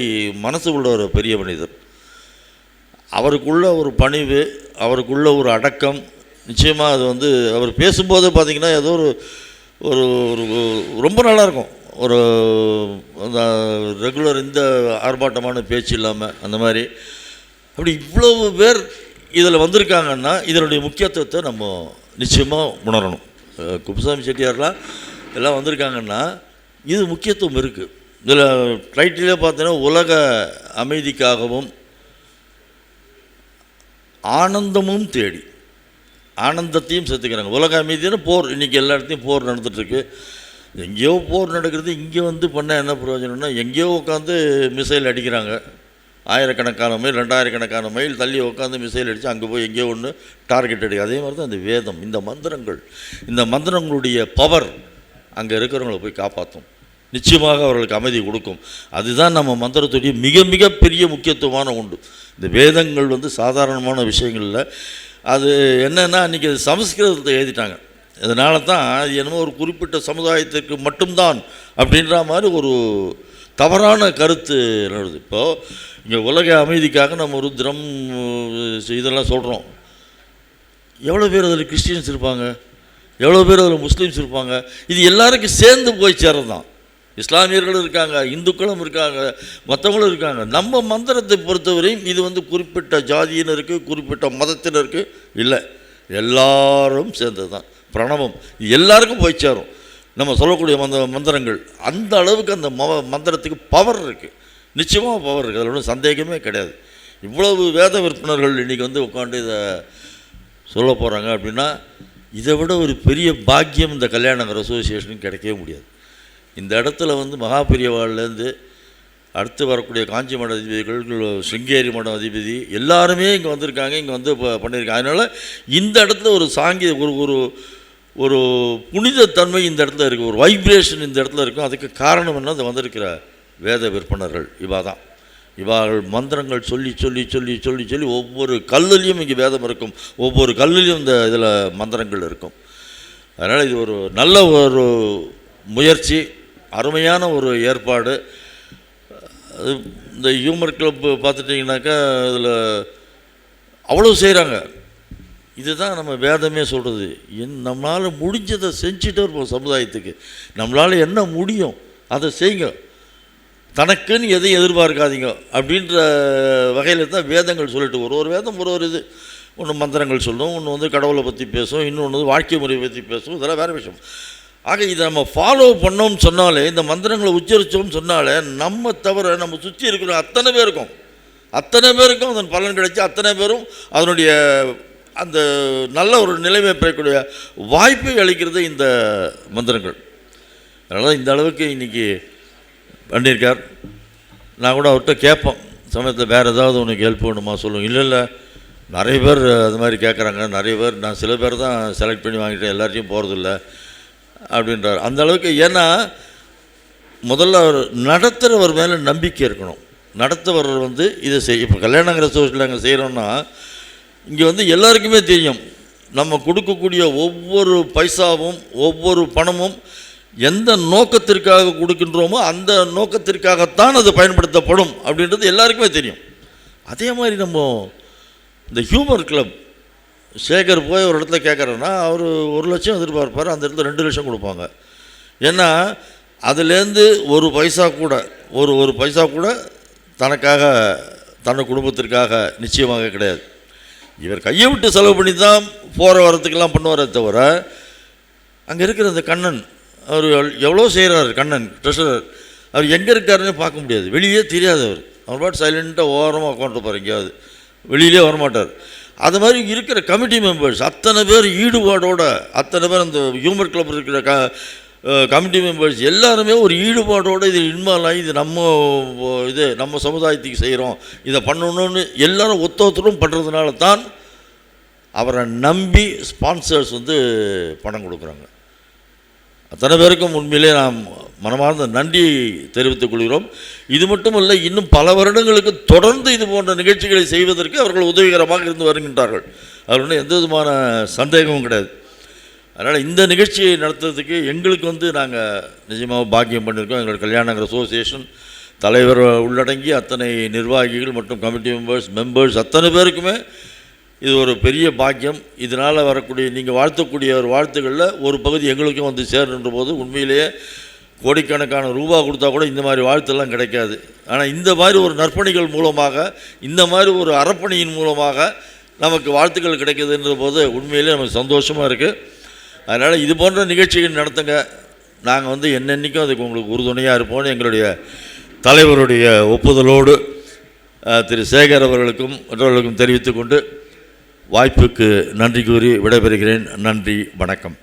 [SPEAKER 4] மனசு உள்ள ஒரு பெரிய மனிதர். அவருக்குள்ள ஒரு பணிவு, அவருக்குள்ள ஒரு அடக்கம், நிச்சயமாக அது வந்து அவர் பேசும்போது பார்த்திங்கன்னா ஏதோ ஒரு ஒரு ரொம்ப நல்லாயிருக்கும். ஒரு அந்த ரெகுலர் இந்த ஆர்ப்பாட்டமான பேச்சு இல்லாமல் அந்த மாதிரி. அப்படி இவ்வளவு பேர் இதில் வந்திருக்காங்கன்னா இதனுடைய முக்கியத்துவத்தை நம்ம நிச்சயமாக உணரணும். குப்புசாமி செட்டியார்லாம் எல்லாம் வந்திருக்காங்கன்னா இது முக்கியத்துவம் இருக்குது. இதில் டைட்டிலே பார்த்தீங்கன்னா உலக அமைதிக்காகவும் ஆனந்தமும் தேடி, ஆனந்தத்தையும் சேர்த்துக்கிறாங்க. உலக அமைதின்னு போர், இன்றைக்கி எல்லா இடத்தையும் போர் நடந்துகிட்ருக்கு. எங்கேயோ போர் நடக்கிறது, இங்கே வந்து பண்ண என்ன பிரயோஜனம்னா, எங்கேயோ உட்காந்து மிசைல் அடிக்கிறாங்க. 1000கணக்கான மைல் 2000கணக்கான மைல் தள்ளி உட்காந்து மிசைல் அடித்து அங்கே போய் எங்கேயோ ஒன்று டார்கெட் அடிக்கும். அதே மாதிரி தான் இந்த வேதம், இந்த மந்திரங்கள், இந்த மந்திரங்களுடைய பவர் அங்கே இருக்கிறவங்களை போய் காப்பாற்றும், நிச்சயமாக அவர்களுக்கு அமைதி கொடுக்கும். அதுதான் நம்ம மந்திரத்துடைய மிக மிக பெரிய முக்கியத்துவமான உண்டு. இந்த வேதங்கள் வந்து சாதாரணமான விஷயங்கள் இல்லை. அது என்னென்னா இன்றைக்கி அது சமஸ்கிருதத்தை எழுதிட்டாங்க. இதனால தான் அது என்னமோ ஒரு குறிப்பிட்ட சமுதாயத்திற்கு மட்டும்தான் அப்படின்ற மாதிரி ஒரு தவறான கருத்து நடக்குது. இப்போது இங்கே உலக அமைதிக்காக நம்ம ஒரு தினம் இதெல்லாம் சொல்கிறோம். எவ்வளோ பேர் அதில் கிறிஸ்டியன்ஸ் இருப்பாங்க, எவ்வளோ பேர் அதில் முஸ்லீம்ஸ் இருப்பாங்க. இது எல்லாருக்கும் சேர்ந்து போய் சேர்றது தான். இஸ்லாமியர்களும் இருக்காங்க, இந்துக்களும் இருக்காங்க, மற்றவங்களும் இருக்காங்க. நம்ம மந்திரத்தை பொறுத்தவரையும் இது வந்து குறிப்பிட்ட ஜாதியினருக்கு, குறிப்பிட்ட மதத்தினருக்கு இல்லை, எல்லாரும் சேர்ந்தது தான் பிரணவம். இது எல்லாருக்கும் போய் சேரும். நம்ம சொல்லக்கூடிய மந்திரங்கள் அந்த அளவுக்கு அந்த மந்திரத்துக்கு பவர் இருக்குது, நிச்சயமாக பவர் இருக்குது, அதில் ஒன்றும் சந்தேகமே கிடையாது. இவ்வளவு வேத விற்பனர்கள் இன்றைக்கி வந்து உட்காந்து இதை சொல்ல போகிறாங்க அப்படின்னா இதை விட ஒரு பெரிய பாக்கியம் இந்த கல்யாண நகர் அசோசியேஷனுக்கு கிடைக்கவே முடியாது. இந்த இடத்துல வந்து மகாபெரியவாள்லேருந்து அடுத்து வரக்கூடிய காஞ்சி மட அதிபதிகள், சிருங்கேரி மடம் அதிபதி எல்லாருமே இங்கே வந்திருக்காங்க, இங்கே வந்து பண்ணியிருக்காங்க. அதனால் இந்த இடத்துல ஒரு ஒரு ஒரு புனிதத்தன்மை இந்த இடத்துல இருக்குது, ஒரு வைப்ரேஷன் இந்த இடத்துல இருக்கும். அதுக்கு காரணம் என்ன, அது வந்திருக்கிற வேத விற்பனர்கள் இவா மந்திரங்கள் சொல்லி சொல்லி சொல்லி சொல்லி சொல்லி ஒவ்வொரு கல்லுலேயும் இங்கே வேதம் இருக்கும், ஒவ்வொரு கல்லுலேயும் இந்த இதில் மந்திரங்கள் இருக்கும். அதனால் இது ஒரு நல்ல ஒரு முயற்சி, அருமையான ஒரு ஏற்பாடு. அது இந்த ஹியூமர் கிளப் பார்த்துட்டிங்கனாக்கா அதில் அவ்வளோ செய்கிறாங்க. இதுதான் நம்ம வேதமே சொல்கிறது. நம்மளால் முடிஞ்சதை செஞ்சுட்டே இருப்போம் சமுதாயத்துக்கு. நம்மளால் என்ன முடியும் அதை செய்யுங்க, தனக்குன்னு எதையும் எதிர்பார்க்காதீங்க அப்படின்ற வகையில் தான் வேதங்கள் சொல்லிட்டு ஒரு வேதம் ஒரு இது ஒன்று மந்திரங்கள் சொல்லும், ஒன்று வந்து கடவுளை பற்றி பேசும், இன்னொன்று வந்து வாழ்க்கை முறையை பற்றி பேசும். இதெல்லாம் வேறு விஷயம். ஆக இதை நம்ம ஃபாலோ பண்ணோம்னு சொன்னாலே, இந்த மந்திரங்களை உச்சரித்தோம்னு சொன்னாலே நம்ம தவிர நம்ம சுற்றி இருக்கிற அத்தனை பேருக்கும் அதன் பலன் கிடைச்சி அத்தனை பேரும் அதனுடைய அந்த நல்ல ஒரு நிலைமை பெறக்கூடிய வாய்ப்பை அளிக்கிறது இந்த மந்திரங்கள். அதனால் இந்த அளவுக்கு இன்றைக்கி பண்ணியிருக்கார். நான் கூட அவர்கிட்ட கேட்போம் சமயத்தில், வேறு ஏதாவது உனக்கு ஹெல்ப் வேணுமா சொல்லுவோம். இல்லை நிறைய பேர் அது மாதிரி கேட்குறாங்க, நிறைய பேர், நான் சில பேர் தான் செலக்ட் பண்ணி வாங்கிட்டேன், எல்லாத்தையும் போகிறதில்ல அப்படின்றார். அந்த அளவுக்கு. ஏன்னா முதல்ல அவர் நடத்துகிறவர் மேலே நம்பிக்கை இருக்கணும். நடத்துவர் வந்து இதை இப்போ கல்யாண நகர் அசோசியேஷனில் நாங்கள் செய்கிறோன்னா இங்கே வந்து எல்லாருக்குமே தெரியும், நம்ம கொடுக்கக்கூடிய ஒவ்வொரு பைசாவும் ஒவ்வொரு பணமும் எந்த நோக்கத்திற்காக கொடுக்கின்றோமோ அந்த நோக்கத்திற்காகத்தான் அது பயன்படுத்தப்படும் அப்படின்றது எல்லாருக்குமே தெரியும். அதே மாதிரி நம்ம இந்த ஹியூமர் கிளப் சேகர் போய் ஒரு இடத்துல கேட்குறேன்னா அவர் 1 லட்சம் எதிர்பார்ப்பார், அந்த இடத்துல 2 லட்சம் கொடுப்பாங்க. ஏன்னா அதுலேருந்து ஒரு பைசா கூட தனக்காக தன் குடும்பத்திற்காக நிச்சயமாக கிடையாது. இவர் கையை விட்டு செலவு பண்ணி தான் போகிற வரத்துக்கெல்லாம் பண்ணுவாரே தவிர, அங்கே இருக்கிற அந்த கண்ணன் அவர் எவ்வளோ செய்கிறார். கண்ணன் ட்ரெஷரர் அவர் எங்கே இருக்காருன்னே பார்க்க முடியாது, வெளியே தெரியாது. அவர் பாட்டு சைலண்ட்டாக ஓரமாக உட்காந்துருப்பார், எங்கேயாவது வெளியிலே வரமாட்டார். அது மாதிரி இருக்கிற கமிட்டி மெம்பர்ஸ் அத்தனை பேர் ஈடுபாடோட, அத்தனை பேர் அந்த ஹியூமர் கிளப் இருக்கிற கமிட்டி மெம்பர்ஸ் எல்லாருமே ஒரு ஈடுபாடோடு இது இன்வால்வ் ஆகி இது நம்ம சமுதாயத்துக்கு செய்கிறோம், இதை பண்ணணும்னு எல்லாரும் ஒத்தொத்தரும் பண்ணுறதுனால தான் அவரை நம்பி ஸ்பான்சர்ஸ் பணம் கொடுக்குறாங்க. அத்தனை பேருக்கும் உண்மையிலே நாம் மனமார்ந்த நன்றி தெரிவித்துக் கொள்கிறோம். இது மட்டும் இல்லை, இன்னும் பல வருடங்களுக்கு தொடர்ந்து இது போன்ற நிகழ்ச்சிகளை செய்வதற்கு அவர்கள் உதவிகரமாக இருந்து வருகின்றார்கள். அதில் ஒன்றும் எந்த விதமான சந்தேகமும் கிடையாது. அதனால் இந்த நிகழ்ச்சியை நடத்துறதுக்கு எங்களுக்கு நாங்கள் நிஜமாக பாக்கியம் பண்ணியிருக்கோம். எங்களோட கல்யாண நகர் அசோசியேஷன் தலைவர் உள்ளடங்கி அத்தனை நிர்வாகிகள் மற்றும் கமிட்டி மெம்பர்ஸ் அத்தனை பேருக்குமே இது ஒரு பெரிய பாக்கியம். இதனால் வரக்கூடிய நீங்கள் வாழ்த்தக்கூடிய ஒரு வாழ்த்துக்களில் ஒரு பகுதி எங்களுக்கும் சேருன்ற போது உண்மையிலேயே கோடிக்கணக்கான ரூபா கொடுத்தா கூட இந்த மாதிரி வாழ்த்தெல்லாம் கிடைக்காது. ஆனால் இந்த மாதிரி ஒரு நற்பணிகள் மூலமாக, இந்த மாதிரி ஒரு அறப்பணியின் மூலமாக நமக்கு வாழ்த்துக்கள் கிடைக்குதுன்ற போது உண்மையிலே நமக்கு சந்தோஷமாக இருக்குது. அதனால் இது போன்ற நிகழ்ச்சிகள் நடத்துங்க. நாங்கள் என்னென்னைக்கும் அதுக்கு உங்களுக்கு உறுதுணையாக இருப்போம்னு எங்களுடைய தலைவருடைய ஒப்புதலோடு திரு சேகர் அவர்களுக்கும் மற்றவர்களுக்கும் தெரிவித்து கொண்டு வாய்ப்புக்கு நன்றி கூறி விடைபெறுகிறேன். நன்றி, வணக்கம்.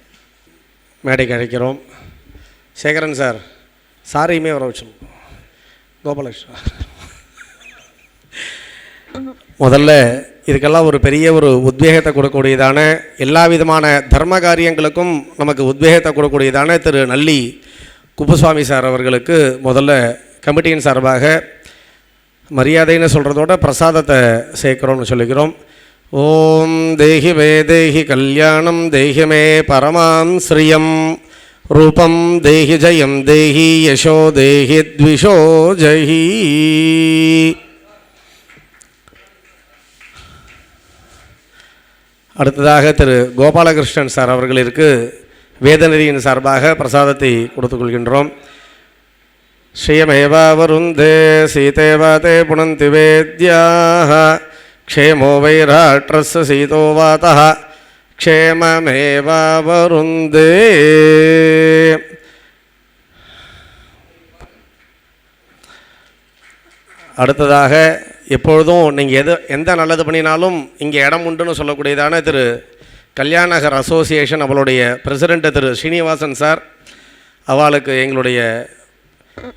[SPEAKER 2] மேடைக்கு அழைக்கிறோம் சேகரன் சார். சாரையுமே வர வச்சோம். கோபாலகிருஷ்ணன் முதல்ல இதுக்கெல்லாம் ஒரு பெரிய ஒரு உத்வேகத்தை கொடுக்கக்கூடியதான, எல்லா விதமான தர்ம காரியங்களுக்கும் நமக்கு உத்வேகத்தை கொடுக்கக்கூடியதான திரு நல்லி குப்புசுவாமி சார் அவர்களுக்கு முதல்ல கமிட்டியின் சார்பாக மரியாதைன்னு சொல்கிறதோட பிரசாதத்தை சேர்க்குறோம்னு சொல்லிக்கிறோம். ஓம் தேஹி மே தேஹி கல்யாணம் தேஹி மே பரமாம் ஸ்ரீயம் ரூபம் தேஹி ஜெயம் தேஹி யசோ தேஹி த்விஷோ ஜெயி. அடுத்ததாக திரு கோபாலகிருஷ்ணன் சார் அவர்களிற்கு வேதநெறியின் சார்பாக பிரசாதத்தை கொடுத்துக் கொள்கின்றோம். ஸ்ரீயமேவா வருந்தே சீதேவாதே புனந்தி வேத்யாக க்ஷேமோ வைராட்ரஸ்ய சீதோ வாதः க்ஷேமமேவா வருந்தே. அடுத்ததாக எப்பொழுதும் நீங்கள் எந்த நல்லது பண்ணினாலும் இங்கே இடம் உண்டுன்னு சொல்லக்கூடியதான திரு கல்யாண நகர் அசோசியேஷன் அவளுடைய பிரசிடெண்ட்டு திரு ஸ்ரீனிவாசன் சார், அவளுக்கு எங்களுடைய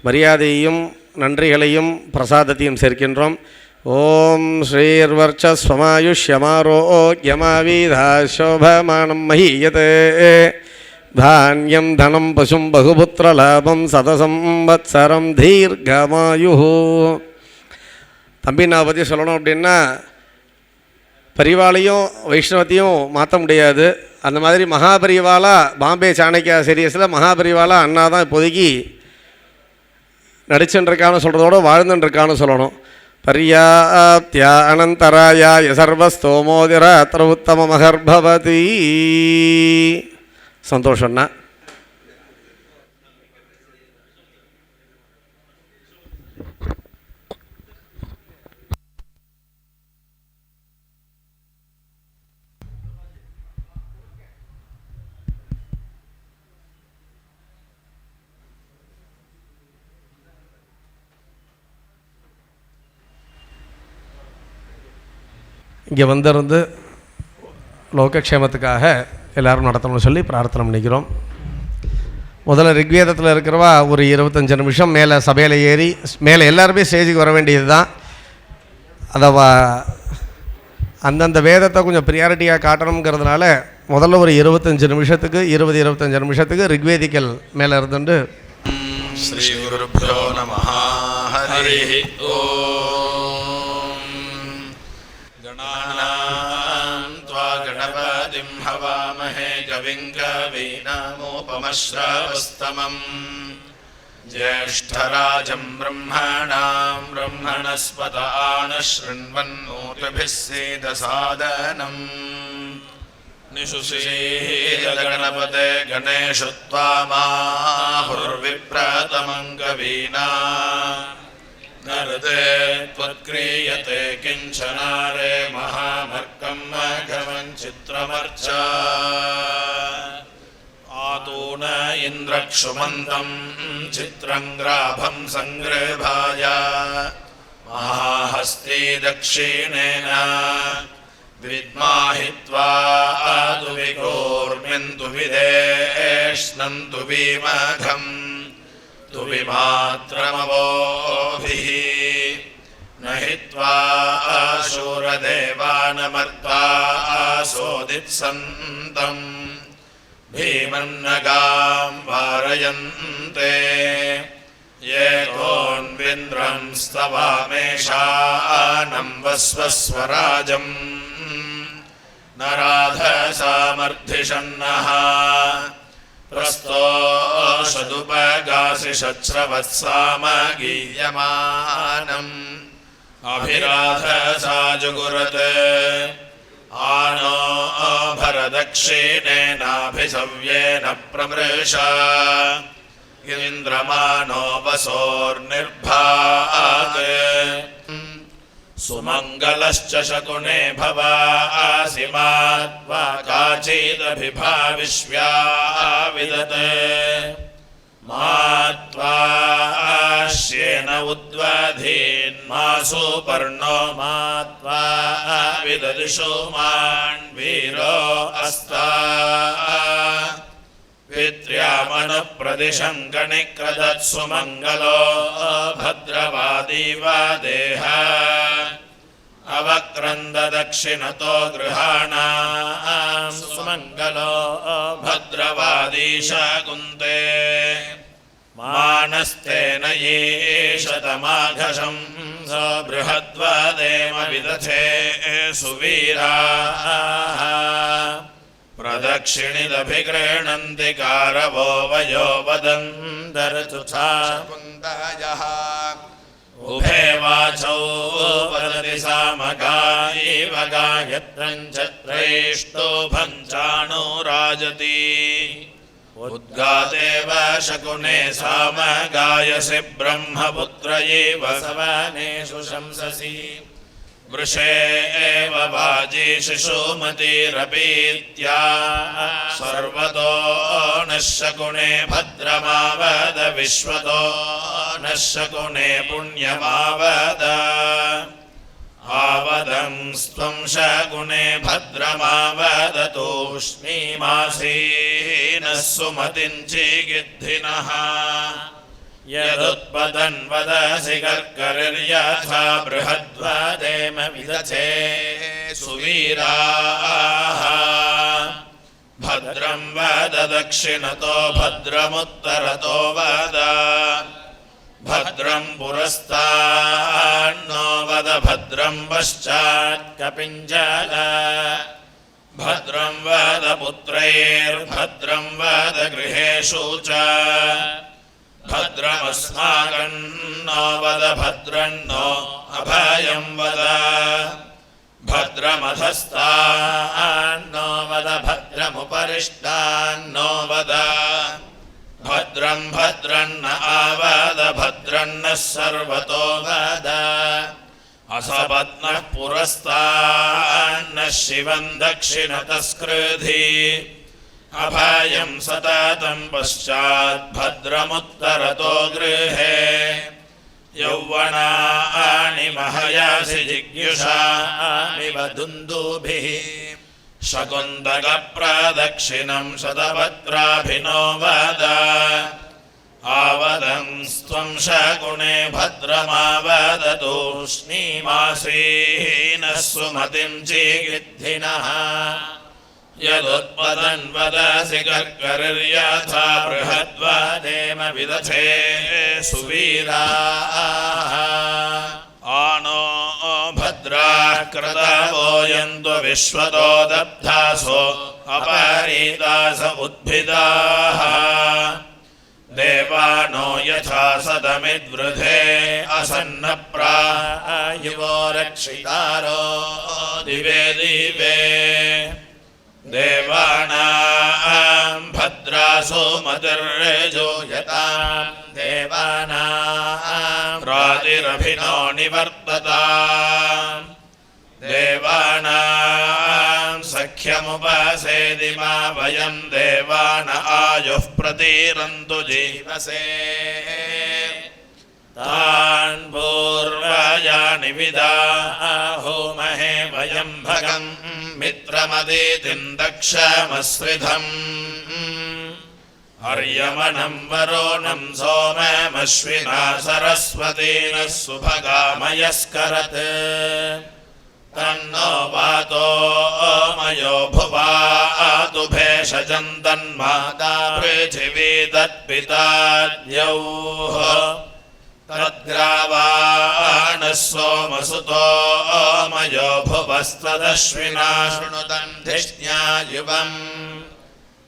[SPEAKER 2] மரியாதையையும் நன்றிகளையும் பிரசாதத்தையும் சேர்க்கின்றோம். ஓம் ஸ்ரீர்வர்ச்சஸ்வமாயுஷ்யமாரோக்யமாவீதாசோபமானம் மஹீயதே தானியம் தனம் பசும் பகுபுத்திரலாபம் சதசம்வத்சரம் தீர்க்கமாயு. தம்பி நான் பற்றி சொல்லணும் அப்படின்னா, பரிவாளையும் வைஷ்ணவத்தையும் மாற்ற முடியாது. அந்த மாதிரி மகாபரிவாலா பாம்பே சாணக்கியா சீரியஸில் மகாபரிவாலா அண்ணா தான் இப்போதைக்கு நடிச்சுருக்கான்னு சொல்கிறதோட வாழ்ந்துருக்கான்னு சொல்லணும். பர்யாப்தியா அனந்தராயாய சர்வஸ்தோமோதிர அத்திர உத்தம மகர்பவதி. சந்தோஷம்னா இங்கே வந்திருந்து லோகக்ஷேமத்துக்காக எல்லோரும் நடத்தணும்னு சொல்லி பிரார்த்தனை பண்ணிக்கிறோம். முதல்ல ரிக்வேதத்தில் இருக்கிறவா ஒரு 25 நிமிஷம் மேலே சபையில் ஏறி மேலே எல்லாருமே ஸ்டேஜுக்கு வர வேண்டியது தான். அதை அந்தந்த வேதத்தை கொஞ்சம் ப்ரியாரிட்டியாக காட்டணுங்கிறதுனால முதல்ல ஒரு 25 நிமிஷத்துக்கு ரிக்வேதிக்கல் மேலே இருந்துட்டு
[SPEAKER 1] ஸ்ரீ குருப்யோ நமஹ ஹரி ஓம். கணானாம் த்வா கணபதிம் ஹவாமஹே கவிம் கவீனாமோபமஸ்ரவஸ்தமம் ज्येष्ठराजं ब्रह्मणां ब्रह्मणस्पत आनशृण्वन्नोतिभिः सीदसादनम् निशुषीयगणपते गणेषु त्वामाहुर्विप्रतमं कवीना नरते त्वत्क्रियते किञ्चनारे महामर्कं मघवं चित्रमर्च आतून इन्द्रक्षुमन्तं चित्रं ग्राभं सङ्गृभाय महाहस्ती दक्षिणेन विद्माहित्वा दुविकोर्म्यन्तु विदेष्णन्तु विमघम् तु विमात्रमवोभिः न हित्वा शूरदेवानमर्त्वा सोदित्सन्तम् भीमन्नगां वारयन्ते ये कोन्विन्द्रं स्तवामेषानं वस्वस्वराजम् न राधसामर्धिषन्नः प्रस्तोषदुपगासि शच्रवत्सामगीयमानम् अभिराधसा जुगुरते आनो भरदक्षिणेनाभिसव्येन प्रमृष इन्द्रमानो वसोर्निर्भाग सुमङ्गलश्च शकुने भवासि मात्वा काचिदभिभाविष्या विदते मात्वाश्येन उद्वधीन्मासु पर्णो मात्वा विददिषु मान्वीरो अस्ता पित्र्यामनुप्रदिशं गणिक्रदत्सु मङ्गलो भद्रवादीव देह अवक्रन्ददक्षिणतो गृहाणां सुमङ्गलो भद्रवादीशकुन्ते मानस्तेन ये शतमाघशं स बृहद्वदेम विदथे सुवीराः प्रदक्षिणिदभिगृह्णन्ति कारवो वयो वदन्तर्तुथा पुङ्गायः उभे वाचौ वदति सामगायैव गायत्रं चत्रैष्टोभं चाणुराजति उद्गातेव शकुने सामगायसि ब्रह्मपुत्र एव सवनेषु शंससि वृषे एव वाजी शिशुमतिरपीत्या सर्वतो नः शकुने भद्रमावद विश्वतो नः शकुने पुण्यमावद आवदंस्त्वं शकुने भद्रमावद तूष्णीमासीनः सुमतिं चिगिद्धिनः यदुत्पदन् वदसि कर्करिर्यथा बृहद्वदेम विदथे सुवीराः भद्रं वद दक्षिणतो भद्रमुत्तरतो वद भद्रं पुरस्तान्नो वद भद्रं पश्चात् कपिञ्जल भद्रं वद पुत्रैर्भद्रं वद गृहेषु च भद्रमस्माकन्नो वद भद्रन्नो अभयं वद भद्रमधस्तान्नो वद भद्रमुपरिष्टान्नो वद भद्रं भद्रन्न आवद भद्रन्नः सर्वतो वद असपत्नः पुरस्तान्नः शिवं दक्षिणतस्कृधि अभयं सततं पश्चात् भद्रमुत्तरतो गृहे यौवनानि महयासि जिज्ञुषामिव दुन्दुभिः शकुन्तलप्रदक्षिणं शतभद्राभिनो वद आवदंस्त्वं शकुने भद्रमावद तूष्णीमासीनः सुमतिं चिगिद्धिनः यदुत्पदन् वदसि कर्करिर्यथा बृहद्वदेम विदथे सुवीराः आनो भद्राः क्रतवो यन्तु विश्वतो दब्धासो अपरीतास उद्भिदाः देवानो यथा सदमिद्वृधे असन्नप्रायुवो रक्षितारो दिवे दिवे देवानां भद्रासो मतिर्रेजो यतां देवानां रातिरभिनो निवर्तताम् देवानां सख्यमुपसेदिमा वयं देवान आयुः प्रतीरन्तु जीवसे तान् पूर्वायानि विदाहोमहे वयं भगं मित्रमदितिं दक्षमस्रिधम् अर्यमणं वरोणं सोममश्विना सरस्वतीनः सुभगामयस्करत् तन्नो वातो मयो भुवातु भेषजं तन्माता पृथिवी तत्पिता द्यौः तद्ग्रावाणः सोमसुतो मयो भुवस्त्वदश्विना शृणुतं धिष्ण्यायुवम्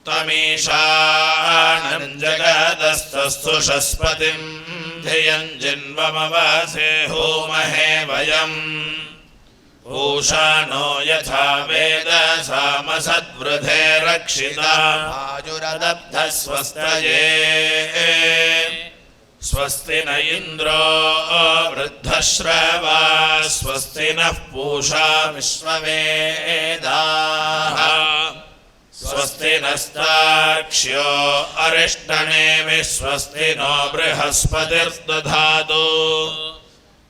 [SPEAKER 1] त्वमीशानं जगदस्तस्थुषस्पतिं धियं जिन्वमवसे होमहे वयम् ऊषानो यथा वेदसामसद्वृधे रक्षिता आयुरदब्धस्वस्तये स्वस्ति न इन्द्रो वृद्धश्रवा स्वस्ति नः पूषा विश्ववेदाः स्वस्ति नस्ताक्ष्यो अरिष्टनेमिः स्वस्ति नो बृहस्पतिर्दधातु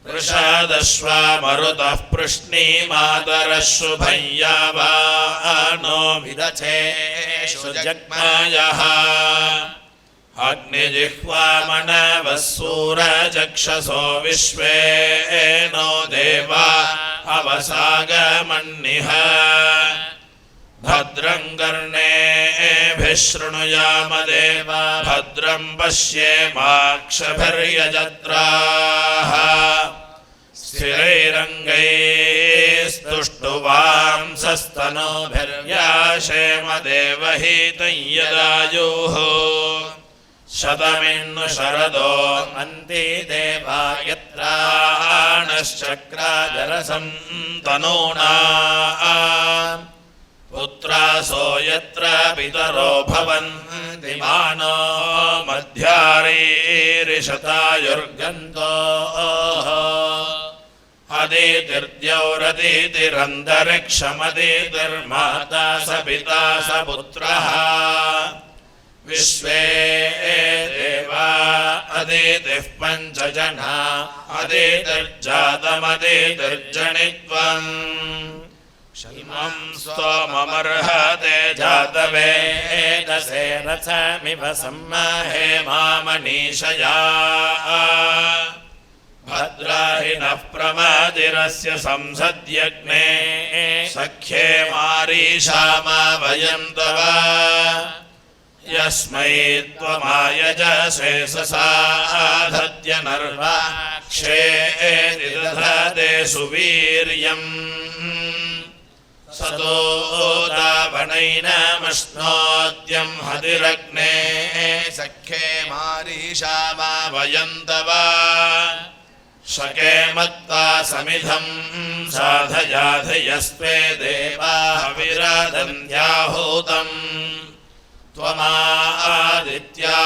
[SPEAKER 1] वृषादश्वा मरुतः पृश्नीमातरः शुभं यावानो विदथेषु जग्मायः अग्निजिह्वामनवः सूरचक्षसो विश्वे नो देवा अवसागमन्निह भद्रं कर्णेभिः शृणुयाम देवा भद्रं पश्येमाक्षभिर्यजत्राः स्थिरैरङ्गैस्तुष्टुवांसस्तनूभिर्व्याशेम देवहीतं यदायुः शतमिन्नु शरदो अन्ति देवा यत्राणश्चक्राजरसं तनूना पुत्रासो यत्र पितरो भवन्ति मानो मध्यारीरिषतायुर्गन्तोः अदितिर्द्यौरदितिरन्तरिक्षमदितिर्माता स पिता स पुत्रः विश्वे देवा अदितिः पञ्चजना अदितिर्जातमदितिर्जनित्वम् शल्मं स्तोममर्हते जातवेदसे रथमिव सम्महे मामनीषया भद्राहिनः प्रमादिरस्य संसद्यग्ने सख्ये मारीषामा वयं तव यस्मै त्वमायजसे ससाधत्य नर्वाक्षेति दधते सुवीर्यम् सतोदावनैनमश्नोद्यं हतिरग्ने सख्ये मारीषामा वयं तव शके मत्ता समिधं साधयाधयस्ते देवा हविरादन्त्याहूतम् त्वमादित्या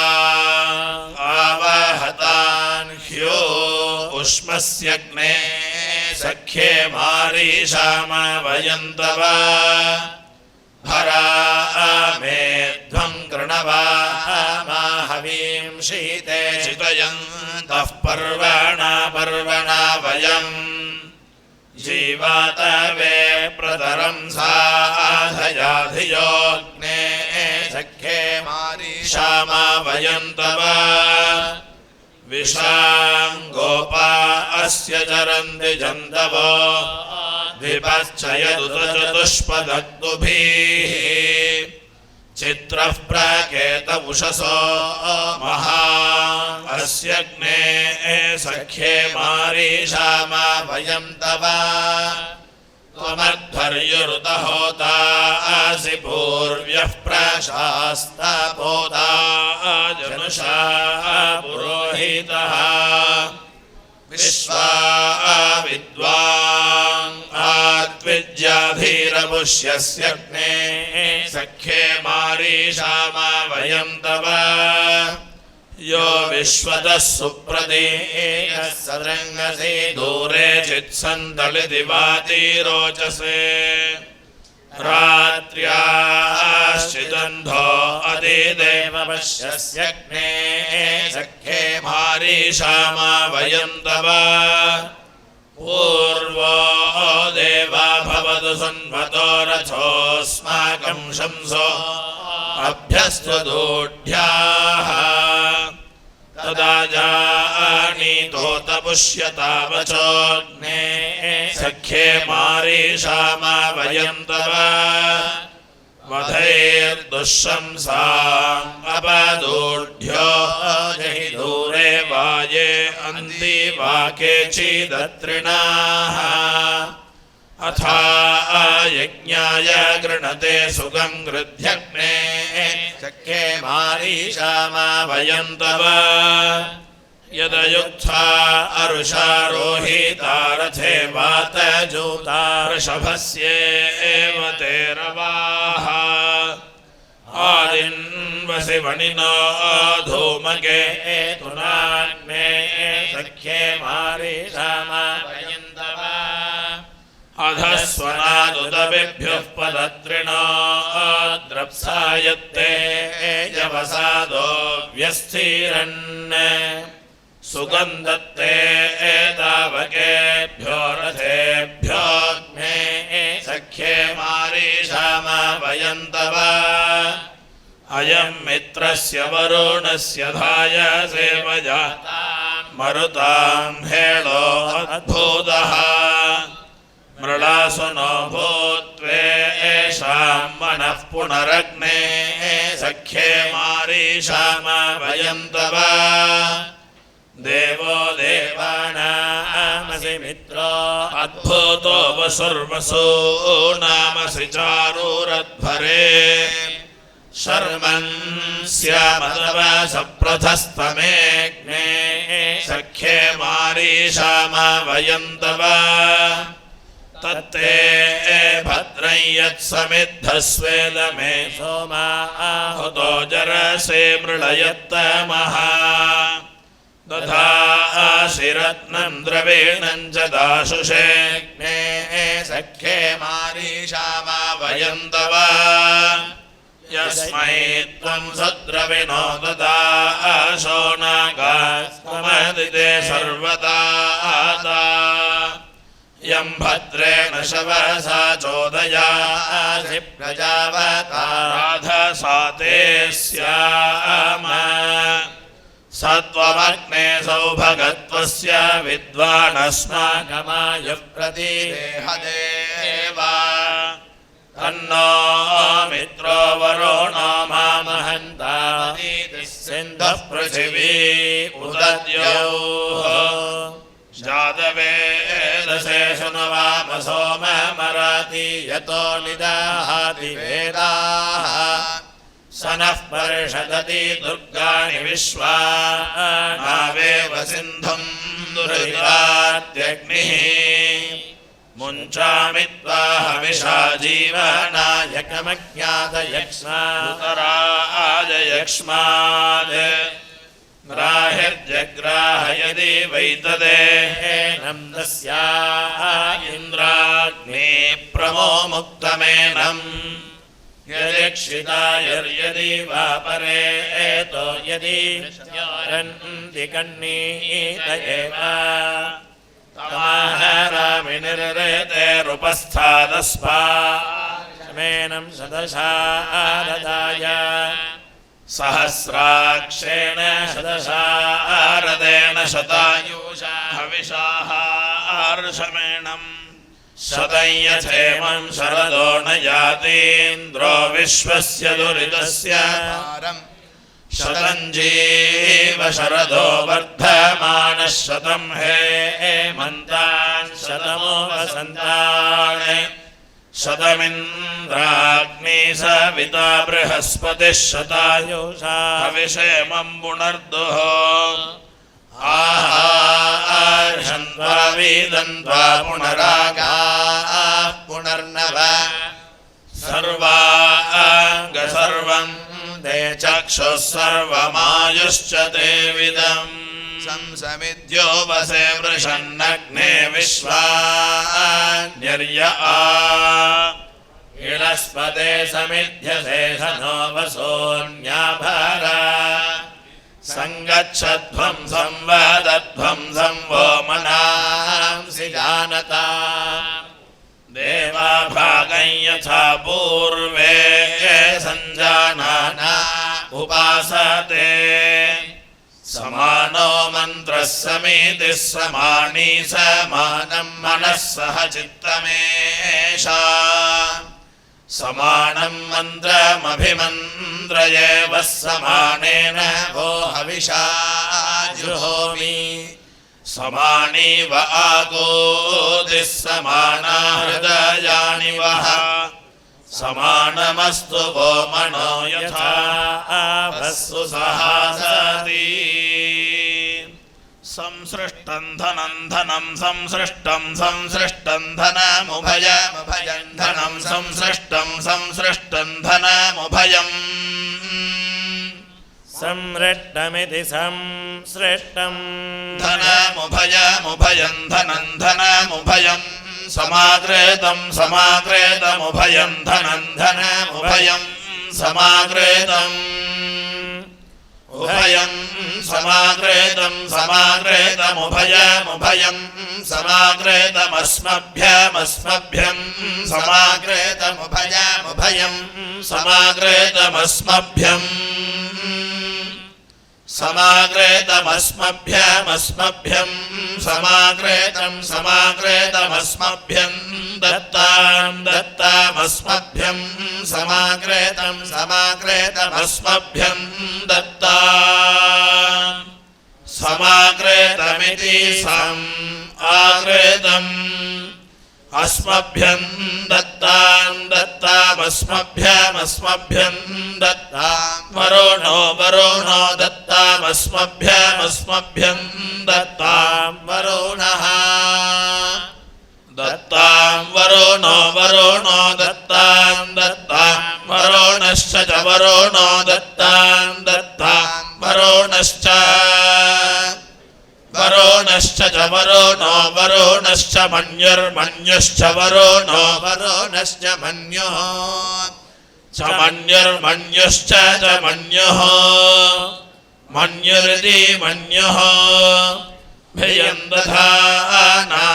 [SPEAKER 1] आवहतान् ह्यो उष्मस्यग्ने सख्ये मारीषामा वयं तव भरा मे ध्वं कृणवामा हवीं शीते चितयन्तः पर्वणा वयम् जीवातवे प्रतरं साधयाधियोऽग्ने सख्ये मारीषामा वयं तव विशां गोपा अस्य चरन्ति जन्तवो द्विपश्चयदुतचतुष्पदक्तुभिः चित्रः प्राकेत उषसो महा अस्यग्ने सख्ये मारीषामा वयं तव त्वमध्वर्युरुत होतासि पूर्व्यः प्रशास्तपोता जनुषा पुरोहितः विश्वा विद्वान् आत्विज्याधीरपुष्यस्यग्ने सख्ये मारीषामा वयं तव यो विश्वतः सुप्रदेयः सदृङ्गसे दूरे चित्सन्दलिति वातिरोचसे रात्र्याश्चिदन्धो अधिदेव पश्यस्यग्ने सख्ये मारीषामा वयं तव पूर्वो देवा भवतु सुन्वतो रथोऽस्माकं शंसो अभ्यस्त्वदूढ्याः तदा जानीतोत पुष्यतावचोऽग्ने सख्ये मारीषामा वयं तव वधैर्दुःशंसाम् अपदूढ्यो जहि दूरे वाये अन्ति वाके चिदत्रिणाः अथा यज्ञाय गृणते सुगं गृध्यग्ने सख्ये मारीषामा वयं तव यदयुत्था अरुषारोहिता रथे वातजूता वृषभस्येव ते रवाः आदिन्वसि वनिनो धूमके तुनाग्ने सख्ये मारीषामा वयं तव अधस्वनादुदविभ्युः पदत्रिणो द्रप्सायत्ते यवसादो व्यस्थिरन् सुगन्धत्ते तावकेभ्यो रथेभ्योऽग्ने सख्ये मारीषामा वयं तव अयं मित्रस्य वरुणस्य धायसे वजातां मरुतां हेळो अद्भुतः मृळासुनो भूत्वे येषां मनः पुनरग्ने सख्ये मारीषामा वयं तव देवो देवानामसि मित्रो अद्भुतो वसुर्वसूनामसि चारूरध्वरे शर्मन् स्यामतव सप्रथस्तमेऽग्ने सख्ये मारीषामा वयं तव तत्ते भद्रं यत्समिद्धस्वेदमे सोमा हुतो जरसे मृळयत्तमः दधासि रत्नं द्रवीणं च दाशुषेऽग्ने सख्ये मारीषामा वयं तव यस्मै त्वं सद्रविणो ददाशो नागास्त्वमदिते सर्वदा यं भद्रेण शवसा चोदयासि प्रजावता राधसा ते स्याम सत्वमग्ने सौभगत्वस्य विद्वानस्माकमायुः प्रतिदेहदेवा तन्नो मित्रो वरुणो मामहन्तातीति सिन्धुः पृथिवी उदद्योः जातवेदसे शृण्वाम सोममराति यतो निदहाति वेदाः स नः पर्षदति दुर्गाणि विश्वा नावेव सिन्धुं दुरितात्यग्निः मुञ्चामि त्वा हविषा जीवनायकमज्ञातयक्ष्मादराजयक्ष्माद् ग्राहिर्जग्राहयदि वैतदेनं दस्या इन्द्राग्ने प्रमो मुक्तमेनं यदीक्षितायुर्यदि वा परेतो यदि रन्ति कन्नीत एव तमाहरामिनिरतेरुपस्थादस्पामेनं शतशारदाय सहस्राक्षेण शतशारदेन शतायुषा हविषाः अर्षमेणम् शतं यथेमं शरदो न यातीन्द्रो विश्वस्य दुरितस्य शतं जीव शरदो वर्धमानः शतं हेमन्तान् शतमो वसन्तानि शतमिन्द्राग्नि सविता बृहस्पतिः शतायुषा हविषेमं पुनर्दुः आहार्षन्त्वा वीदन्त्वा पुनरागाः पुनर्नव सर्वाङ्गसर्वं ते चक्षुः सर्वमायुश्च ते विदम् संसमिद्यो वसे वृषन्नग्ने विश्वान्यर्य इलस्पते समिध्यसे सनो वसोऽन्याभरा सङ्गच्छध्वं संवदध्वं संवो मनांसि जानता देवा भागं यथा पूर्वे सञ्जानाना उपासते समानो मन्त्रः समितिः समानी समानं मनः सह चित्तमेषा समानं मन्त्रमभिमन्त्रये वः समानेन वो हविषा जुहोमि समानीव आगोदिः समाना हृदयानि वः समानमस्तु वो मनो यथा वस्सु सहासति संसृष्टं धनं धनं संसृष्टं संसृष्टं धनमुभयमुभयं धनं संसृष्टं संसृष्टं धनमुभयम् संसृष्टमिति संसृष्टं धनमुभयमुभयं धनं धनमुभयं समाकृतं समाकृतमुभयं धनं धनमुभयं समाकृतम् उभयं समाकृतं समाकृतमुभयमुभयं समाकृतमस्मभ्यमस्मभ्यं समाकृतमुभयमुभयं समाकृतमस्मभ्यं समाकृतमस्मभ्यमस्मभ्यं समाकृतं समाकृतमस्मभ्यं दत्तां दत्तामस्मभ्यं समाकृतं समाकृतमस्मभ्यं दत्ता समाकृतमिति आकृतम् अस्मभ्यं दत्तां दत्तामस्मभ्यमस्मभ्यं दत्तां वरुणो वरुणो दत्तामस्मभ्यमस्मभ्यं दत्तां वरुणः दत्तां वरुणो वरुणो दत्तां दत्तां वरुणश्च च वरुणो दत्तां दत्तां वरुणश्च वरुणश्च च वरुणो वरुणश्च मन्युर्मन्युश्च वरुणो वरुणश्च मन्युः च मन्युर्मन्युश्च च मन्युः मन्युरिति मन्युः भियं दधानाभियं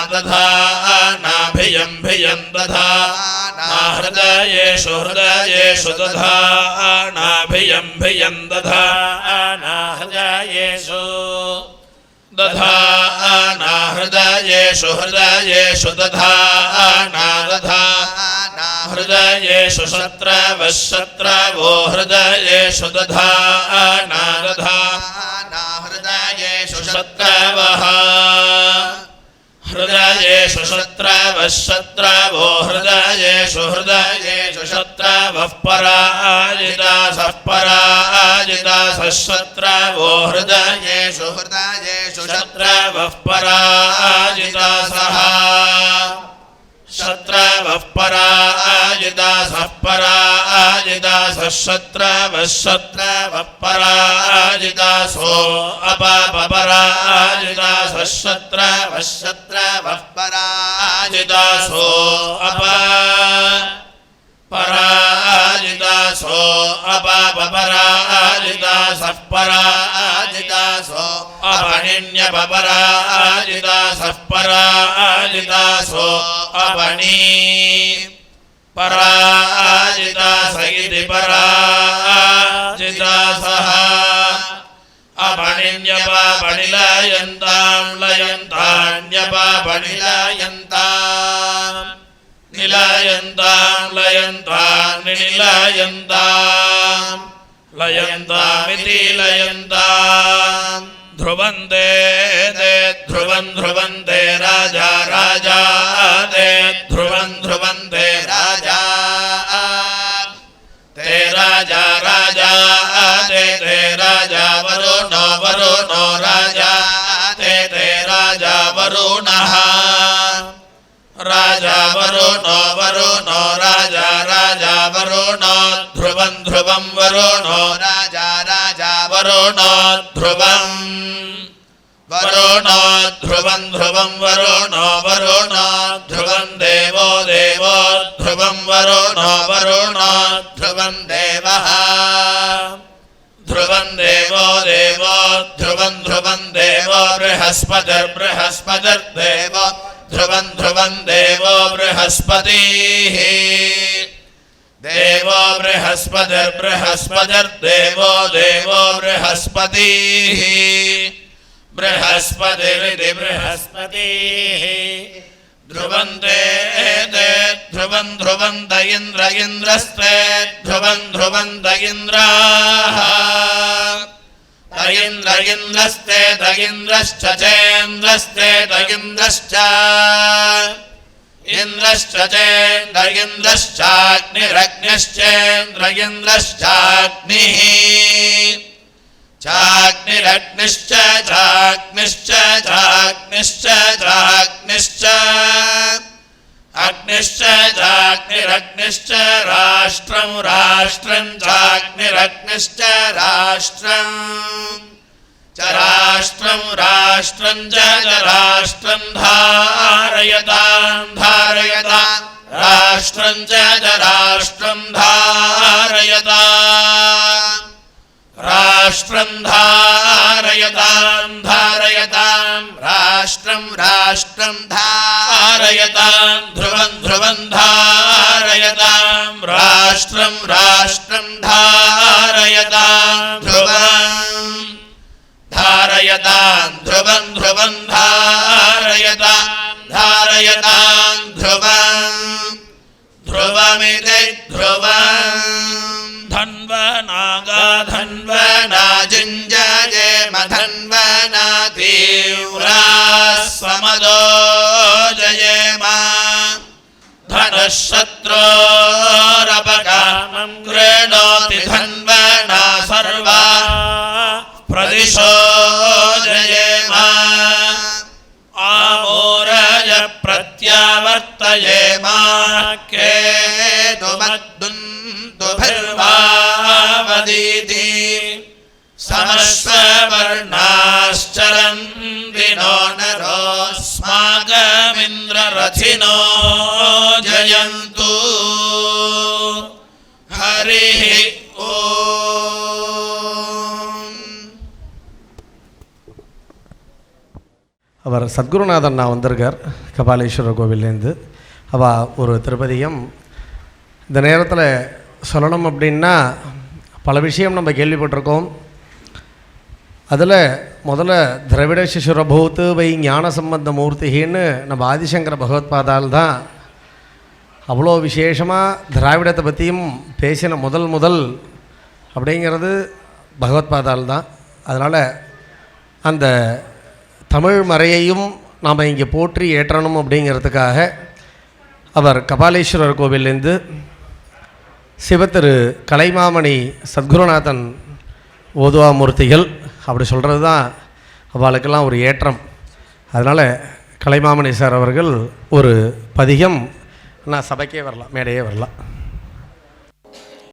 [SPEAKER 1] भियं दधाना हृदयेषु हृदयेषु दधानाभियं भियं दधाना हृदयेषु दधाना हृदयेषु हृदयेषु दधाना दधाना हृदयेषु शत्रवः शत्रवो हृदयेषु दधाना दधाना हृदयेषु शत्रवः हृदयेषु शत्रवः शत्रवो हृदयेषु हृदयेषु शत्रवः पराजितासः पराजितासः शत्रवो हृदयेषु हृदयेषु शत्रवः पराजितासः शत्रवः पराजितासः पराजितासः शत्रवः शत्रवः पराजितासो अपराजितासः शत्रवः शत्रवः पराजितासो पराजितासो अपराजितासः पराजितासो अपनिन्यपराजितासः पराजितासो अपनी पराजितास इति पराजितासः अपनिन्यपापनिलयन्तां लयन्तान्यपापनिलयन्तां निलयन्तां लयन्तां निलयन्तां लयन्तामिति लयन्तां ध्रुवन्ते ते ध्रुवं ध्रुवन्ते राजा राजा राजा वरुणो वरुणो राजा राजा वरुणो ध्रुवं ध्रुवं वरुणो राजा राजा वरुणो ध्रुवं वरुणो ध्रुवं ध्रुवं वरुणो वरुणो ध्रुवं देवो देवो ध्रुवं वरुणो वरुणो ध्रुवं देवः ध्रुवं देवो देवो ध्रुवं ध्रुवं देवो बृहस्पतिर्बृहस्पतिर्देवो ध्रुवं ध्रुवं देवो बृहस्पतिः देवो बृहस्पतिर्बृहस्पतिर्देवो देवो बृहस्पतिः बृहस्पतिरिति बृहस्पतिः ध्रुवन्ते ते ध्रुवं ध्रुवन्त इन्द्र इन्द्रस्ते ध्रुवं ध्रुवन्त इन्द्राः तयिन्द्र इन्द्रस्ते तयिन्द्रश्च चेन्द्रस्ते तयिन्द्रश्च इन्द्रश्च चेन्द्र इन्द्रश्चाग्निरग्निश्चेन्द्र इन्द्रश्चाग्निः चाग्निरग्निश्च चाग्निश्च चाग्निश्च चाग्निश्च अग्निश्च चाग्निरग्निश्च राष्ट्रं राष्ट्रं चाग्निरग्निश्च राष्ट्रं च राष्ट्रं राष्ट्रं च राष्ट्रं धारयतां धारयतां राष्ट्रं च राष्ट्रं धारयताम् राष्ट्रं धारयतां धारयतां राष्ट्रं राष्ट्रं धारयतां ध्रुवं ध्रुवं धारयतां राष्ट्रं राष्ट्रं धारयतां ध्रुवं धारयतां ध्रुवं ध्रुवं धारयतां धारयतां ध्रुवं ध्रुवमिति ध्रुवम् धन्वनागा धन्वनाजिञ्जये मधन्वना तीव्रा समदो जयेम धनुःशत्रोरपकामं गृह्णोति धन्वना सर्वा प्रदिशो जयेम आमोरज प्रत्यावर्तयेम केतुमद्दुन्दुभिर्वावदीति समश्ववर्णाश्चरन्दिनो नरोऽस्माकमिन्द्ररथिनो जयन्तु हरिः
[SPEAKER 2] அவர் சத்குருநாதன் நான் வந்திருக்கார் கபாலீஸ்வரர் கோவிலேருந்து. அவள் ஒரு திருப்பதியும் இந்த நேரத்தில் சொல்லணும் அப்படின்னா பல விஷயம் நம்ம கேள்விப்பட்டிருக்கோம். அதில் முதல்ல திரவிட சிசுரபூத்து வை ஞான சம்பந்த மூர்த்திகின்னு நம்ம ஆதிசங்கர பகவத்பாதால் தான் அவ்வளோ விசேஷமாக திராவிடத்தை பற்றியும் பேசின முதல் அப்படிங்கிறது பகவத்பாதால் தான். அதனால் அந்த தமிழ் மறையையும் நாம் இங்கே போற்றி ஏற்றணும் அப்படிங்கிறதுக்காக அவர் கபாலீஸ்வரர் கோவிலேருந்து சிவத்திரு கலைமாமணி சத்குருநாதன் ஓதுவா மூர்த்திகள் அப்படி சொல்கிறது தான் அவளுக்கெல்லாம் ஒரு ஏற்றம். அதனால் கலைமாமணி சார் அவர்கள் ஒரு பதிகம் நான் சபைக்கே வரலாம், மேடையே வரலாம்.